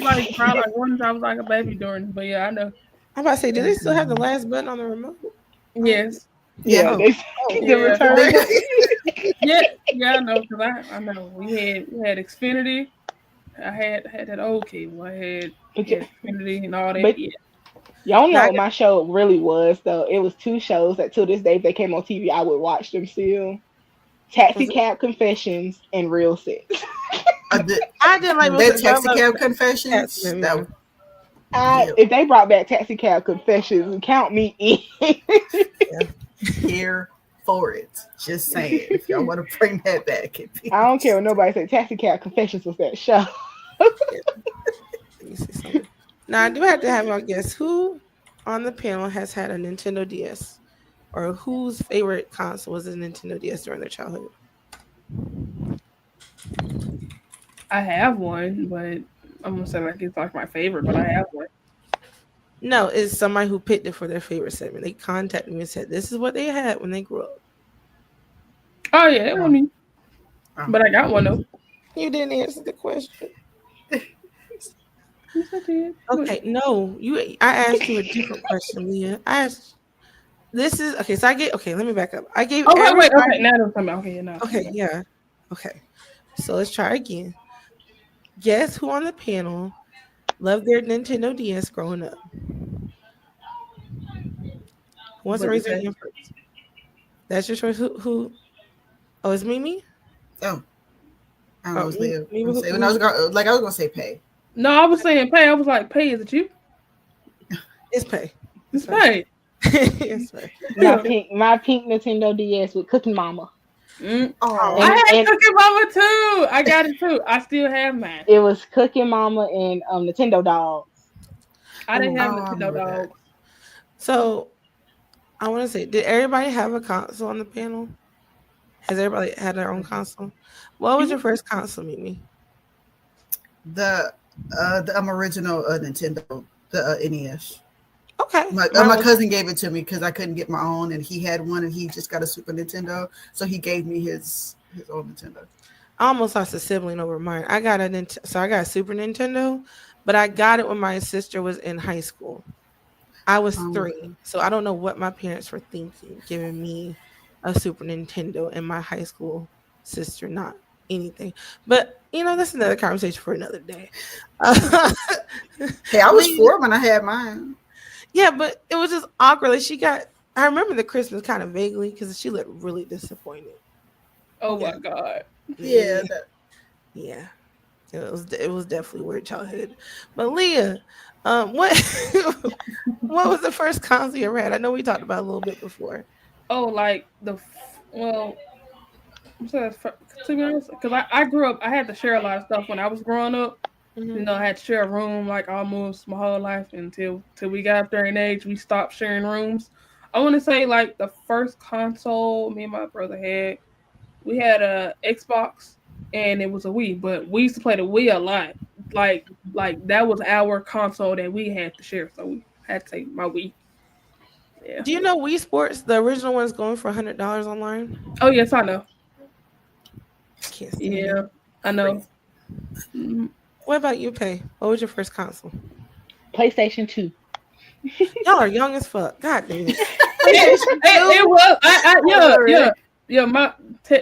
like probably like one time I was like a baby during, but yeah, I know. I'm about to say, do they still have the last button on the remote? Yes, Yeah, Oh. they Oh, the yeah. return. yeah, I know because I know we had Xfinity. I had that old cable. I had But, Xfinity and all that. but Yeah. y'all Now know I what my show really was though. It was two shows that to this day if they came on TV, I would watch them still. Taxi was it? Cab Confessions and Real Sex. I didn't like That Wilson, but I taxi love cab Taxi confessions. Cab, That yeah. was, yeah. If they brought back Taxi Cab Confessions, count me in. Here for it. Just saying. If y'all want to bring that back, I don't care what nobody say. Taxi Cab Confessions was that show. Let me see something. Now I do have to have y'all guess who on the panel has had a Nintendo DS, or whose favorite console was a Nintendo DS during their childhood. I have one, but I'm gonna say like it's like my favorite, but I have one. No, it's somebody who picked it for their favorite segment. They contacted me and said this is what they had when they grew up. Oh yeah, that was me. But I got one though. You didn't answer the question. Yes, I did. Okay, no, I asked you a different question, Leah. I asked. This is okay. So let me back up. I gave. Okay, wait. everybody- Okay, now I'm talking about. Okay, now. Okay, yeah. Okay. So let's try again. Guess who on the panel loved their Nintendo DS growing up? Who wants to raise their hand first? That's your choice. Who? Oh, it's Mimi? Oh. I don't know. It's Leah. Me, I was gonna say pay. No, I was saying pay. I was like, pay, is it you? It's Pay. It's pay. It's Pay. My pink Nintendo DS with Cooking Mama. Oh, I had And- Cookie Mama too. I got it too. I still have mine. It was Cooking Mama and Nintendo Dogs. I didn't have I Nintendo remember that. Dogs. So I want to say, did everybody have a console on the panel? Has everybody had their own console? What was your first console, Mimi? the original Nintendo, the NES. Okay. My Mine my was- cousin gave it to me because I couldn't get my own, and he had one, and he just got a Super Nintendo, so he gave me his own Nintendo. I almost lost a sibling over mine. I got a Super Nintendo, but I got it when my sister was in high school. I was 3, so I don't know what my parents were thinking, giving me a Super Nintendo and my high school sister not anything. But that's another conversation for another day. Hey, I was 4 when I had mine. Yeah, but it was just awkward. Like I remember the Christmas kind of vaguely because she looked really disappointed. Oh my god. Yeah. Yeah. It was definitely weird childhood. But Leah, what what was the first console you ever had? I know we talked about it a little bit before. Oh, like to be honest, because I grew up, I had to share a lot of stuff when I was growing up. Mhm. I had to share a room like almost my whole life until we got up there in age. We stopped sharing rooms. I want to say like the first console me and my brother had, we had a Xbox and it was a Wii, but we used to play the Wii a lot. Like that was our console that we had to share, so we had to take my Wii. Yeah. Do you know Wii Sports? The original one's going for $100 online. Oh yes, I know. Can't stand Yeah, it. I know. Mhm. What about you, Pay? What was your first console? PlayStation 2. Y'all are young as fuck. God damn it. It was.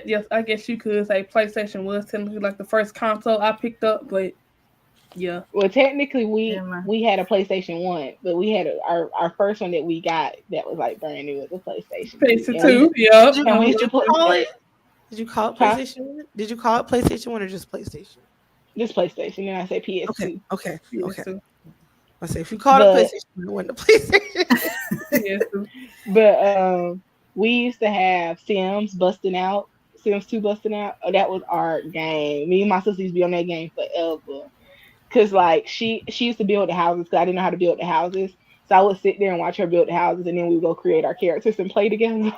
Yes, I guess you could say PlayStation was technically like the first console I picked up, but yeah. Well, technically, Yeah, we had a PlayStation 1, but we had our first one that we got that was like brand new was a PlayStation. PlayStation And 2, yeah. Did And we you used to play call it? Did you call it Huh? PlayStation 1? Did you call it PlayStation 1 or just PlayStation? just PlayStation, and I say PS2. Okay. PS2. I say if you called But- it PlayStation, it wasn't a PlayStation. PS2. But we used to have Sims 2 busting out. Oh, that was our game. Me and my sister used to be on that game forever. Cause like she used to build the houses because I didn't know how to build the houses. So I would sit there and watch her build the houses, and then we would go create our characters and play together.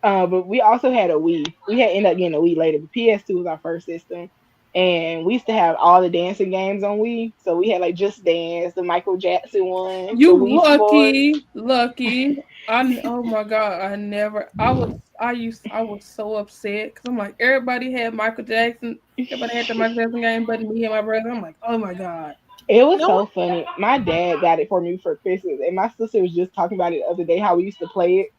But we also had a Wii. We had ended up getting a Wii later, but PS2 was our first system. And we used to have all the dancing games on Wii. So we had like Just Dance, the Michael Jackson one, the You Wii Sports. lucky. Oh my god, I was so upset because I'm like, everybody had Michael Jackson, everybody had the Michael Jackson game, but me and my brother. I'm like, oh my god. It was No. so funny. My dad got it for me for Christmas, and my sister was just talking about it the other day how we used to play it,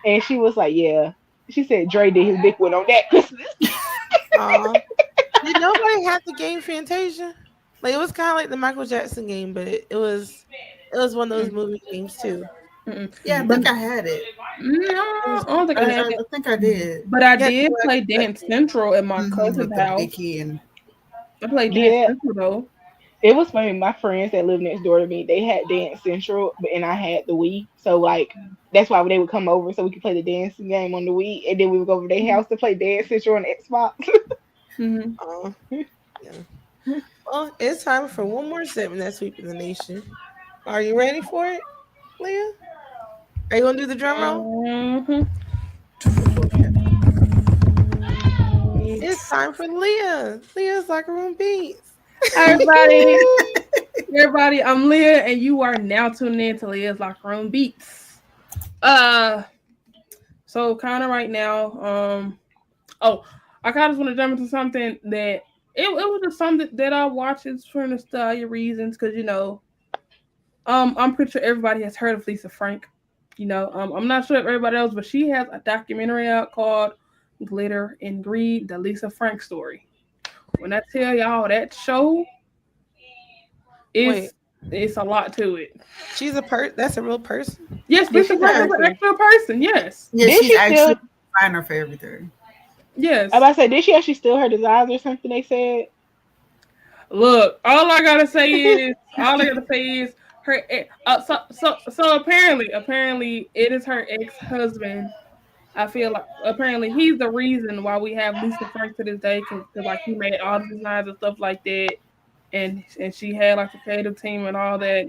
and she was like, "Yeah." She said Dre did his big one on that Christmas. Did nobody have the game Fantasia? Like it was kind of like the Michael Jackson game, but it was one of those movie games too. Mm-mm. Yeah, I think I had it. No, I don't think I had it. I think I did. But I Yeah, did correct. play Dance Central at my With cousin's the house. Mickey and I played Yeah. Dance Central though. It was funny. My friends that lived next door to me, they had Dance Central, and I had the Wii. So like that's why they would come over so we could play the dancing game on the Wii, and then we would go over to their house to play Dance Central on Xbox. Mm-hmm. Yeah. Well, it's time for one more segment that's sweeping the nation. Are you ready for it, Leah? Are you gonna do the drum roll? Mm-hmm. It's time for Leah. Leah's Locker Room Beats. Hi, everybody, I'm Leah, and you are now tuning in to Leah's Locker Room Beats. So kind of right now, I kind of want to jump into something that it was just something that I watched for nostalgia reasons, because I'm pretty sure everybody has heard of Lisa Frank. I'm not sure if everybody else, but she has a documentary out called Glitter and Greed, the Lisa Frank story. When I tell y'all that show, it's a lot to it. She's that's a real person. Yes, Lisa Frank is an actual person. Yes. Yeah, Did she's she actually still- a designer for everything. Yes. I about to say, did she actually steal her designs or something? They said. Look, all I gotta say is her. So apparently, it is her ex-husband. I feel like apparently he's the reason why we have Lisa Frank to this day, because like he made all the designs and stuff like that, and she had like a creative team and all that.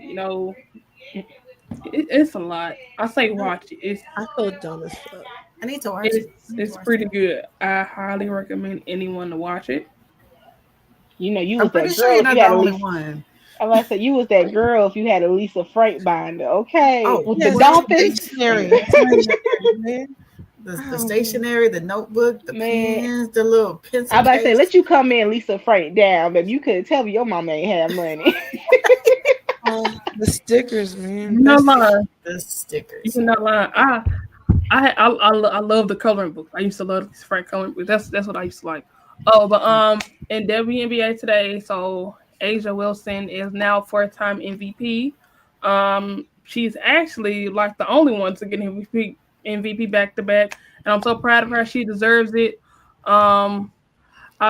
It's a lot. I say watch it. I feel dumb as fuck. I need to watch it. It's pretty good. I highly recommend anyone to watch it. You I'm was pretty that sure girl. you're If not you the had a only Lisa, one. I about to say you was that girl if you had a Lisa Frank binder. Okay, Oh, with yes, the dolphins. Stationery. Man. The stationery, the notebook, the Man. pens, the little pencil. I about to say, case. let you come in, Lisa Frank down, baby. You couldn't tell me your mama ain't have money. The stickers, man. No lie. The stickers. You cannot lie. I love the coloring books. I used to love these Frank coloring books. That's what I used to like. Oh, but in WNBA today, so Asia Wilson is now 4-time MVP. She's actually like the only one to get MVP back to back, and I'm so proud of her. She deserves it. I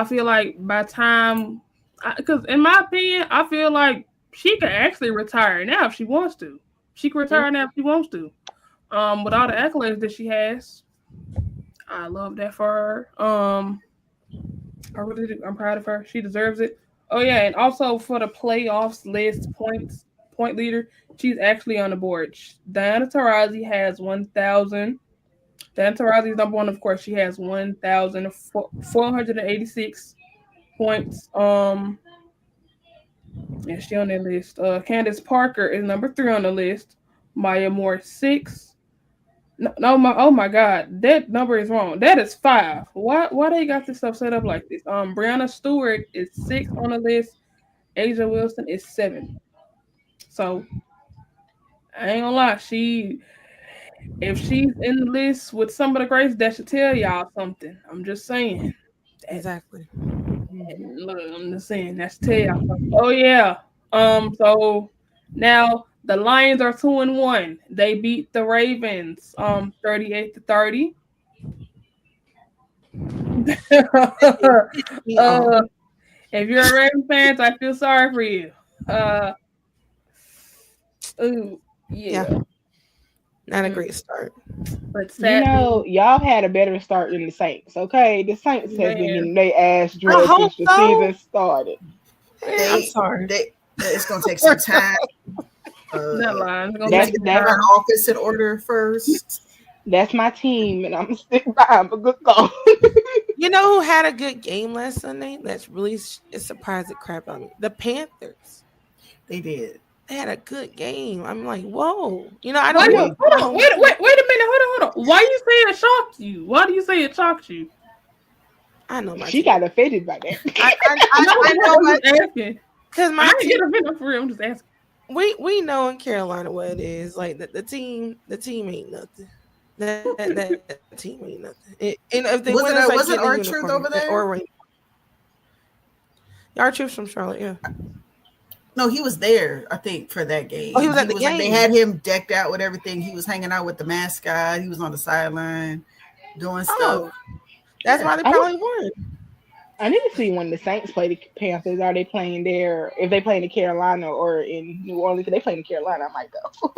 feel like by time, because in my opinion, I feel like she could actually retire now if she wants to. She can retire now if she wants to. With all the accolades that she has, I love that for her. I really do. I'm proud of her. She deserves it. Oh yeah, and also for the playoffs list point leader, she's actually on the board. Diana Taurasi has 1,000. Diana Taurasi is number one, of course. She has 1,486 points. And she on that list. Candace Parker is number 3 on the list. Maya Moore 6. Oh my God, that number is wrong. That is 5. Why they got this stuff set up like this? Brianna Stewart is 6 on the list. Asia Wilson is 7. So I ain't gonna lie, if she's in the list with some of the greats, that should tell y'all something. I'm just saying. Exactly. Look, I'm just saying that should tell y'all something. Oh yeah. So now the Lions are 2-1. They beat the Ravens 38-30. If you're a Ravens fan, I feel sorry for you. Yeah. Not a great start. But sadly, Y'all had a better start than the Saints. Okay, the Saints have been getting their ass I drugged hope since the so. season started. I'm sorry. It's gonna take some time. not lying. It's gonna That's- take Get our that's- office in order first. That's my team, and I'm gonna stick behind a good goal. You know who had a good game last Sunday? That's really it surprised the crap out of me. The Panthers. They did. They had a good game. I'm like, whoa. You know, I Why don't you, know. hold on, wait a minute, hold on. Why you say it shocked you? Why do you say it shocked you? I know my She team. got offended by that. I know I'm my just asking. because I my ain't team. get offended for real. I'm just asking. We know in Carolina what it is. Like the team ain't nothing. That team ain't nothing. And if they win, it's like Wasn't getting a R-Truth uniform over there? or ring. R-Truth's from Charlotte, yeah. No, he was there, I think, for that game. Oh, he was at the Like, they game. had him decked out with everything. He was hanging out with the mascot. He was on the sideline doing stuff. Oh, that's Yeah. why they probably won. I need to see when the Saints play the Panthers. Are they playing there? If they play in Carolina or in New Orleans, if they play in Carolina, I might go.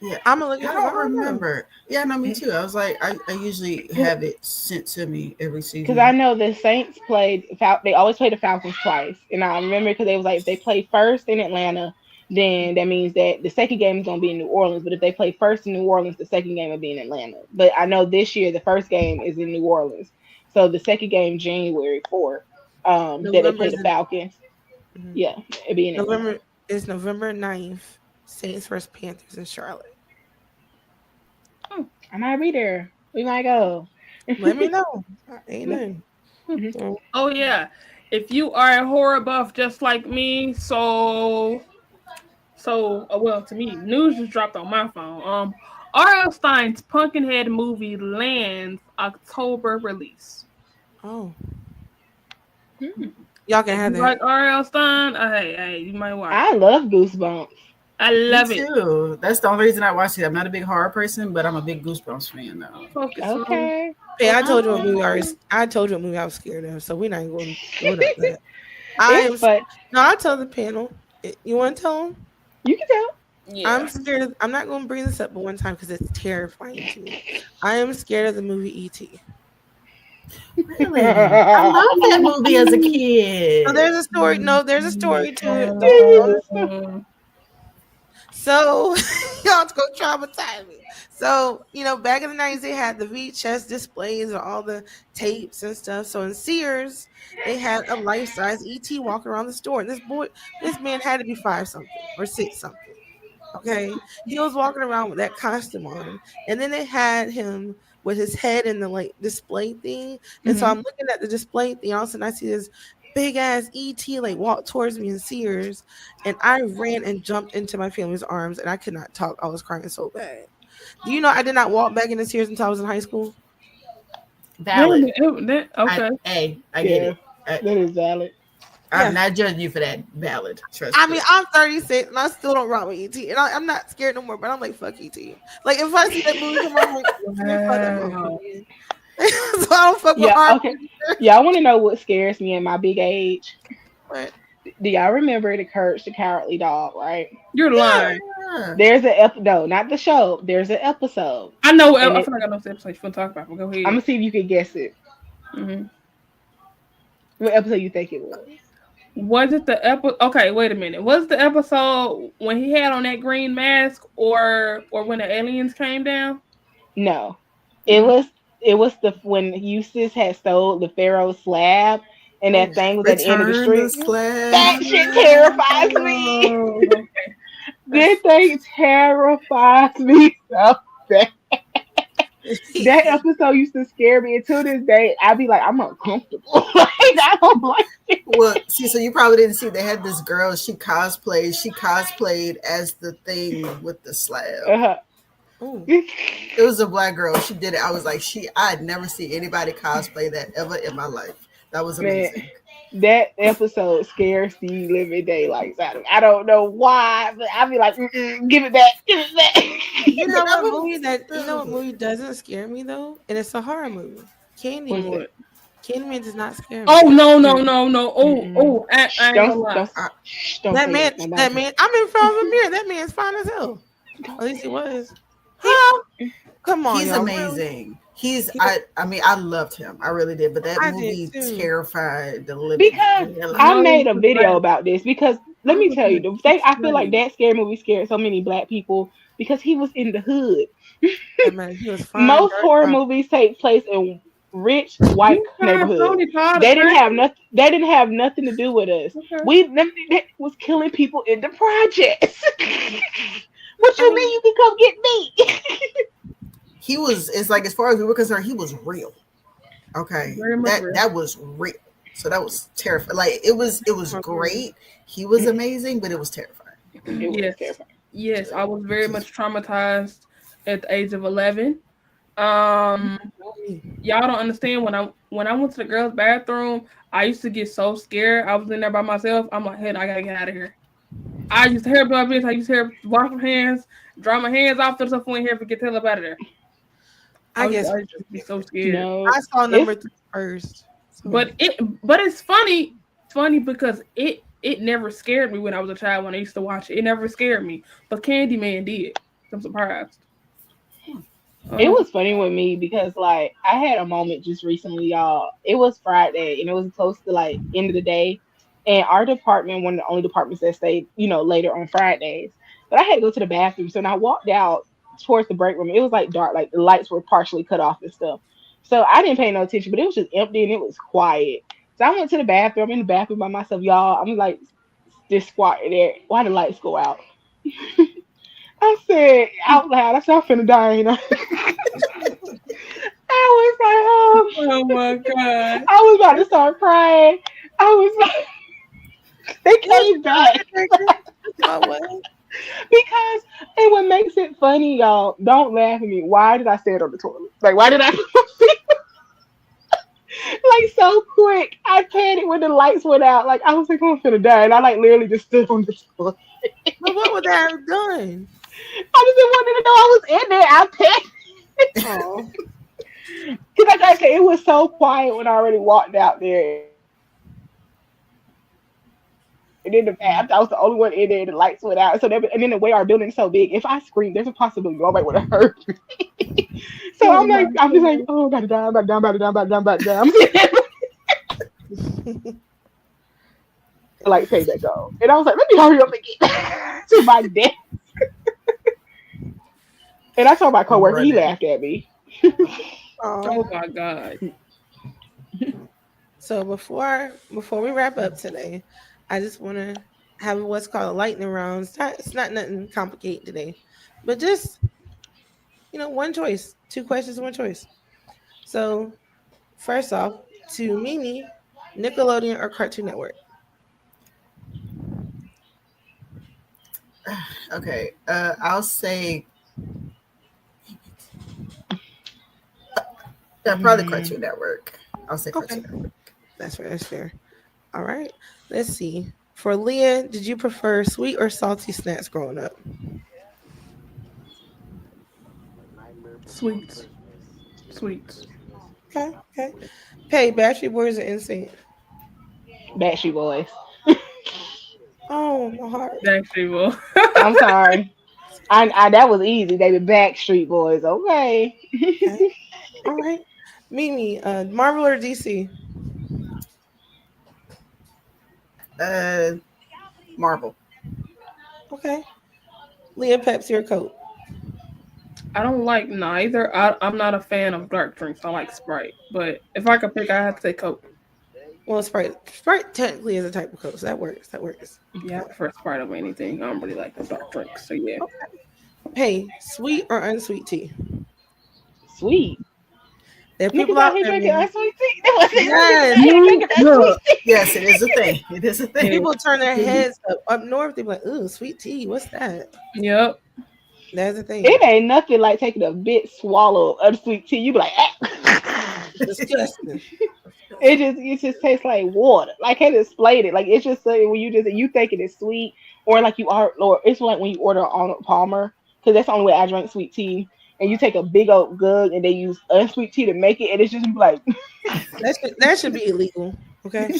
Yeah, I'm gonna look I at don't remember. Yeah, no, me too. I was like, I usually have it sent to me every season. Because I know the Saints they always play the Falcons twice. And I remember because they was like, if they play first in Atlanta, then that means that the second game is going to be in New Orleans. But if they play first in New Orleans, the second game will be in Atlanta. But I know this year, the first game is in New Orleans. So the second game, January 4th, that they play the Falcons. Mhm. Yeah, it'll be in Atlanta. November is November 9th. Saints versus Panthers in Charlotte. I might be there. We might go. Let me know. Amen. Oh yeah, if you are a horror buff just like me, well, to me, news just dropped on my phone. R.L. Stein's Pumpkinhead movie lands October release. Oh. Y'all can have that. Like R.L. Stein, hey, you might watch. I love Goosebumps. I love me it. too. That's the only reason I watched it. I'm not a big horror person, but I'm a big Goosebumps fan now. Focus Okay. Hey, I told you what movie I was scared of, so we're not going to go into that. I'll tell the panel. You want to tell them? You can tell. Yeah. I'm scared. I'm not going to bring this up but one time because it's terrifying to me. I am scared of the movie E.T. Really? I love that movie as a kid. So there's a story. No, there's a story to it. So y'all go traumatize me. So, back in the 90s, they had the VHS displays and all the tapes and stuff. So in Sears, they had a life-size E.T. walking around the store. And this man had to be 5 something or 6 something. Okay. He was walking around with that costume on. And then they had him with his head in the display thing. And so I'm looking at the display thing. All of a sudden I see this big ass E.T. walk towards me in Sears, and I ran and jumped into my family's arms, and I could not talk. I was crying so bad. Do you know I did not walk back into Sears until I was in high school? Valid. Okay. I get it. That is valid. I'm not judging you for that. Valid. Trust me. I'm 36 and I still don't rock with E.T. And I'm not scared no more, but I'm like, fuck E.T. Like, if I see that movie come on, I'm like, fuck that movie. So I don't fuck with horror. Okay. Y'all want to know what scares me at my big age? What? Do y'all remember the Courage the Cowardly Dog, right? You're lying. There's an no, not the show. There's an episode. I know. I feel like I know the episode you want to talk about. But go ahead. I'm gonna see if you can guess it. What episode you think it was? Was it the episode? Okay, wait a minute. Was the episode when he had on that green mask, or when the aliens came down? No, it was when Eustace had stole the Pharaoh's slab, and that thing was at the end of the street. That shit terrifies me. That thing terrifies me so bad. That episode used to scare me, and to this day, I'd be like, I'm uncomfortable. I don't like it. Well, see, so you probably didn't see. They had this girl. She cosplayed as the thing with the slab. It was a black girl. She did it. I was like, I'd never see anybody cosplay that ever in my life. That was amazing. Man, that episode scares the living daylights out of me. I don't know why, but I'd be like, give it back. You know what movie doesn't scare me though? And it's a horror movie. Candyman. Candyman does not scare me. Oh no. Oh, I don't that man, I'm in front of a mirror. That man's fine as hell. At least he was. Come on, he's amazing. I loved him. I really did. But that movie terrified the living. Because I made a video about this. Because let me tell you, I feel like that scary movie scared so many black people because he was in the hood. That man, he was fine. Most very horror fine. movies take place in rich white You find neighborhoods. Tony Todd They didn't have attractive? nothing. They didn't have nothing to do with us. Okay. They was killing people in the projects. What I you mean, mean you can come get me? He was. It's like as far as we were concerned, he was real. Okay, Very much real. that was real. So that was terrifying. Like it was great. He was amazing, but it was terrifying. It was Yes. terrifying. Yes, I was very much traumatized at the age of 11. Y'all don't understand when I went to the girls' bathroom, I used to get so scared. I was in there by myself. I'm like, hey, I gotta get out of here. I used to hear about this. I used to hear wash my hands, dry my hands off the stuff in here, get the hell up out of there. I guess I used to be so scared. No, I saw number 3 first. So. But it's funny because it never scared me when I was a child when I used to watch it. It never scared me. But Candyman did. I'm surprised. it was funny with me because like I had a moment just recently, y'all. It was Friday and it was close to like end of the day. And our department, one of the only departments that stayed, later on Fridays. But I had to go to the bathroom. So when I walked out towards the break room, it was like dark, like the lights were partially cut off and stuff. So I didn't pay no attention, but it was just empty and it was quiet. So I went to the bathroom. I'm in the bathroom by myself, y'all. I'm like just squatting there. Why the lights go out? I said out loud, I said, I'm finna die, I was like, oh. Oh my God. I was about to start crying. I was like, they came back. Because, and what makes it funny, y'all, don't laugh at me. Why did I stand on the toilet? Like, why did I like so quick? I panicked when the lights went out. Like, I was like, I'm finna die. And I like literally just stood on the toilet. But what would that have done? I just didn't want them to know I was in there. I panicked. Oh. Because like I said, it was so quiet when I already walked out there. And then the bath, I was the only one in there. The lights went out. So and then the way our building's so big, if I screamed, there's a possibility nobody would have heard me. So I'm just like, oh, I'm about to die, I'm about to die. Like, pay that go. And I was like, let me hurry up and get to my desk. And I told my coworker, he laughed at me. Oh my God. So before we wrap up today, I just want to have what's called a lightning round. It's not nothing complicated today, but just one choice, 2 questions, 1 choice. So first off, to Mimi, Nickelodeon or Cartoon Network? Okay, I'll say probably Cartoon Network. I'll say Cartoon Network. That's fair. All right. Let's see. For Leah, did you prefer sweet or salty snacks growing up? Sweets. Okay. Pay, Backstreet Boys or NSYNC? Backstreet Boys. Oh, my heart. Backstreet Boys. I'm sorry. I that was easy, baby. Backstreet Boys. Okay. All right. Mimi, Marvel or DC? Marvel. Okay. Leah, Pepsi or Coke? I don't like neither. I'm not a fan of dark drinks. I like Sprite. But if I could pick, I have to say Coke. Well, Sprite technically is a type of Coke, so that works. Yeah, I prefer Sprite over anything. I don't really like the dark drinks. So yeah. Okay. Hey, sweet or unsweet tea? Sweet. There are Niggas people out out here there. drinking unsweet tea. Yes, it is a thing. It is a thing. People turn their heads up north. They be like, "Ooh, sweet tea. What's that?" Yep. That's the thing. It ain't nothing like taking a big swallow of unsweet tea. You be like, ah. Disgusting. It just tastes like water. Like, I can't explain it. Like, it's just saying when you think it is sweet, or like or it's like when you order Arnold Palmer, because that's the only way I drink sweet tea. And you take a big old gug and they use unsweet tea to make it, and it's just like that should be illegal. Okay.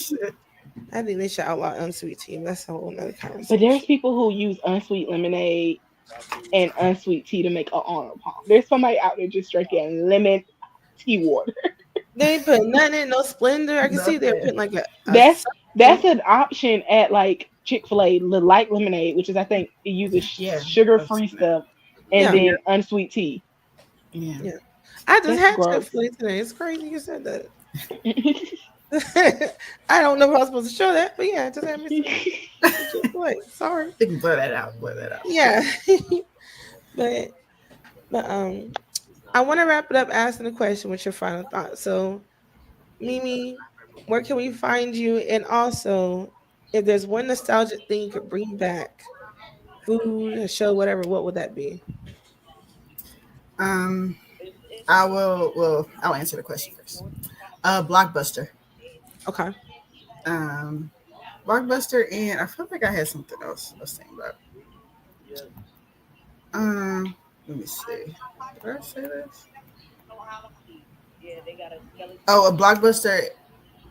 I think they should outlaw unsweet tea. That's a whole nother conversation. But there's people who use unsweet lemonade and unsweet tea to make an Arnold Palmer. There's somebody out there just drinking lemon tea water. They ain't put nothing in, no Splendor. I can see they're putting like a that's an option at like Chick-fil-A, the light lemonade, which is I think it uses sugar-free stuff. and Yeah. then unsweet tea. Yeah. Yeah. I just That's had gross. Chick-fil-A today. It's crazy you said that. I don't know if I was supposed to show that, but yeah, I just had me some Chick-fil-A. Sorry. You can blur that out. Blur that out. Yeah. but but I want to wrap it up asking the question, what's your final thoughts? So Mimi, where can we find you? And also, if there's one nostalgic thing you could bring back, food, a show, whatever, what would that be? Um, I will. Well, I'll answer the question first. Blockbuster. Okay. Um, Blockbuster, and I felt like I had something else I was saying about. Let me see. Did I say this? Oh, a Blockbuster,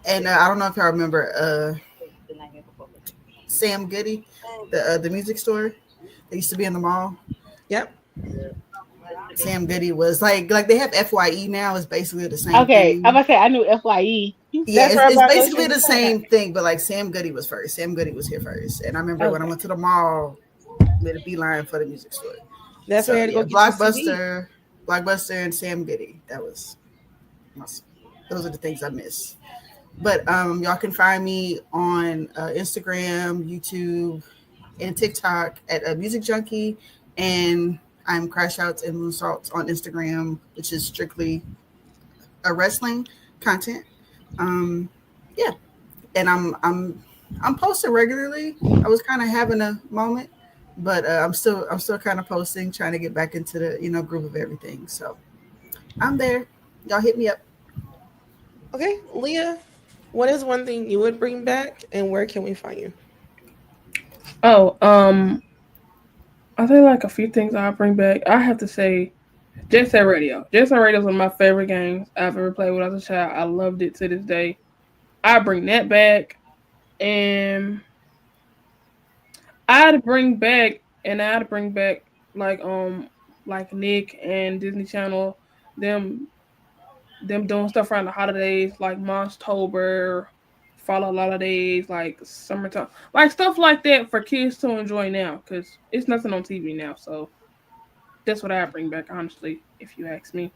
and I don't know if y'all remember Sam Goody, the music store that used to be in the mall. Yep. Sam Goody was like they have FYE now. It's basically the same Okay, thing. I'm about to say I knew FYE. Yeah, That's where it's everybody basically goes the to same thing, but like Sam Goody was first. Sam Goody was here first, and I remember when I Okay. went to the mall, made a beeline for the music store. That's where So you had to yeah, go get your CD. Blockbuster, and Sam Goody. Those are the things I miss. But y'all can find me on Instagram, YouTube, and TikTok at Music Junkie, and I'm Crash Outs and Moonsaults on Instagram, which is strictly a wrestling content. Um, yeah, and I'm posting regularly. I was kind of having a moment, but I'm still kind of posting, trying to get back into the groove of everything. So I'm there. Y'all hit me up. Okay, Leah, what is one thing you would bring back, and where can we find you? Oh, I think like a few things I'll bring back. I have to say, Jet Set Radio. Jet Set Radio is one of my favorite games I've ever played when I was a child. I loved it to this day. I bring that back, and I'd bring back like Nick and Disney Channel, them them doing stuff around the holidays like Monstober, Fall Holidays, like summertime, like stuff like that for kids to enjoy now because it's nothing on TV now. So that's what I bring back, honestly, if you ask me.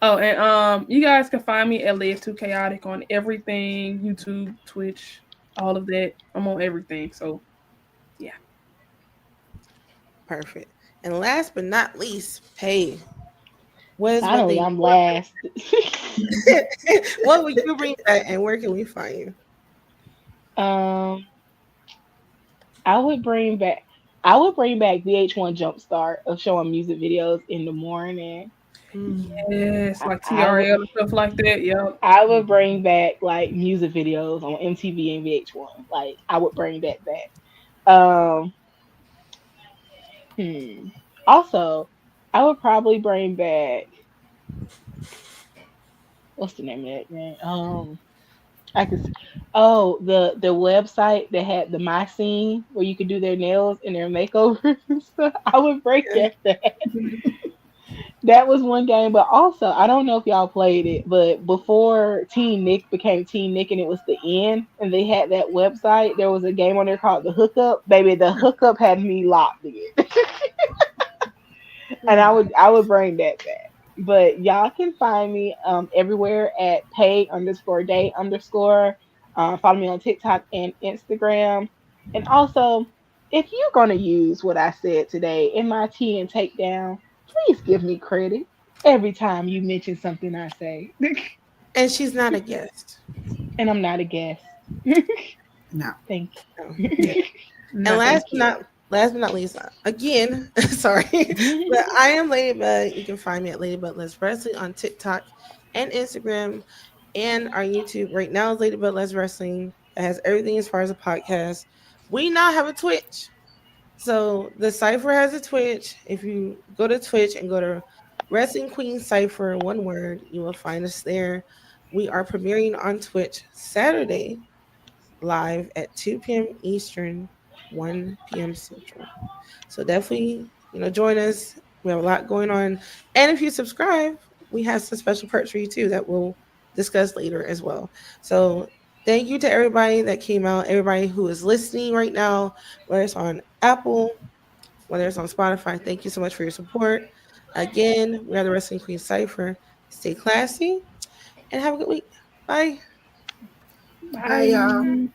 Oh, and you guys can find me at Live Too Chaotic on everything, YouTube, Twitch, all of that. I'm on everything. So yeah. Perfect. And last but not least, Pay. What is one Finally, thing? I'm last. What would you bring back, and where can we find you? um, I would bring back. I would bring back VH1 Jumpstart of showing music videos in the morning. Mm. Yes, like I would. TRL and stuff like that. Yep. I would bring back like music videos on MTV and VH1. Like I would bring that back. Hmm. Also, I would probably bring back what's the name of that man? I could. Oh, the website that had the My Scene where you could do their nails and their makeovers and stuff. I would break Yeah. that. That was one game, but also I don't know if y'all played it, but before Teen Nick became Teen Nick and it was the end, and they had that website, there was a game on there called the Hookup. Baby, the Hookup had me locked in, and I would bring that back. But y'all can find me everywhere at pay_day_. Follow me on TikTok and Instagram, and also if you're gonna use what I said today in my tea and takedown, please give me credit every time you mention something I say. And she's not a guest. And I'm not a guest. No. Thank No. you. And No, Thank you. last but not least, again, sorry, but I am Ladybug. You can find me at Ladybug Let's Wrestling on TikTok and Instagram, and our YouTube right now is Ladybug Let's Wrestling. It has everything as far as a podcast. We now have a Twitch. So the Cypher has a Twitch. If you go to Twitch and go to Wrestling Queen Cypher, one word, you will find us there. We are premiering on Twitch Saturday live at 2 p.m. Eastern, 1 p.m. Central. So definitely, join us. We have a lot going on. And if you subscribe, we have some special perks for you too that we'll discuss later as well. So thank you to everybody that came out, everybody who is listening right now, whether it's on Apple, whether it's on Spotify. Thank you so much for your support. Again, we are the Wrestling Queen Cypher. Stay classy and have a good week. Bye. Bye, y'all. Bye.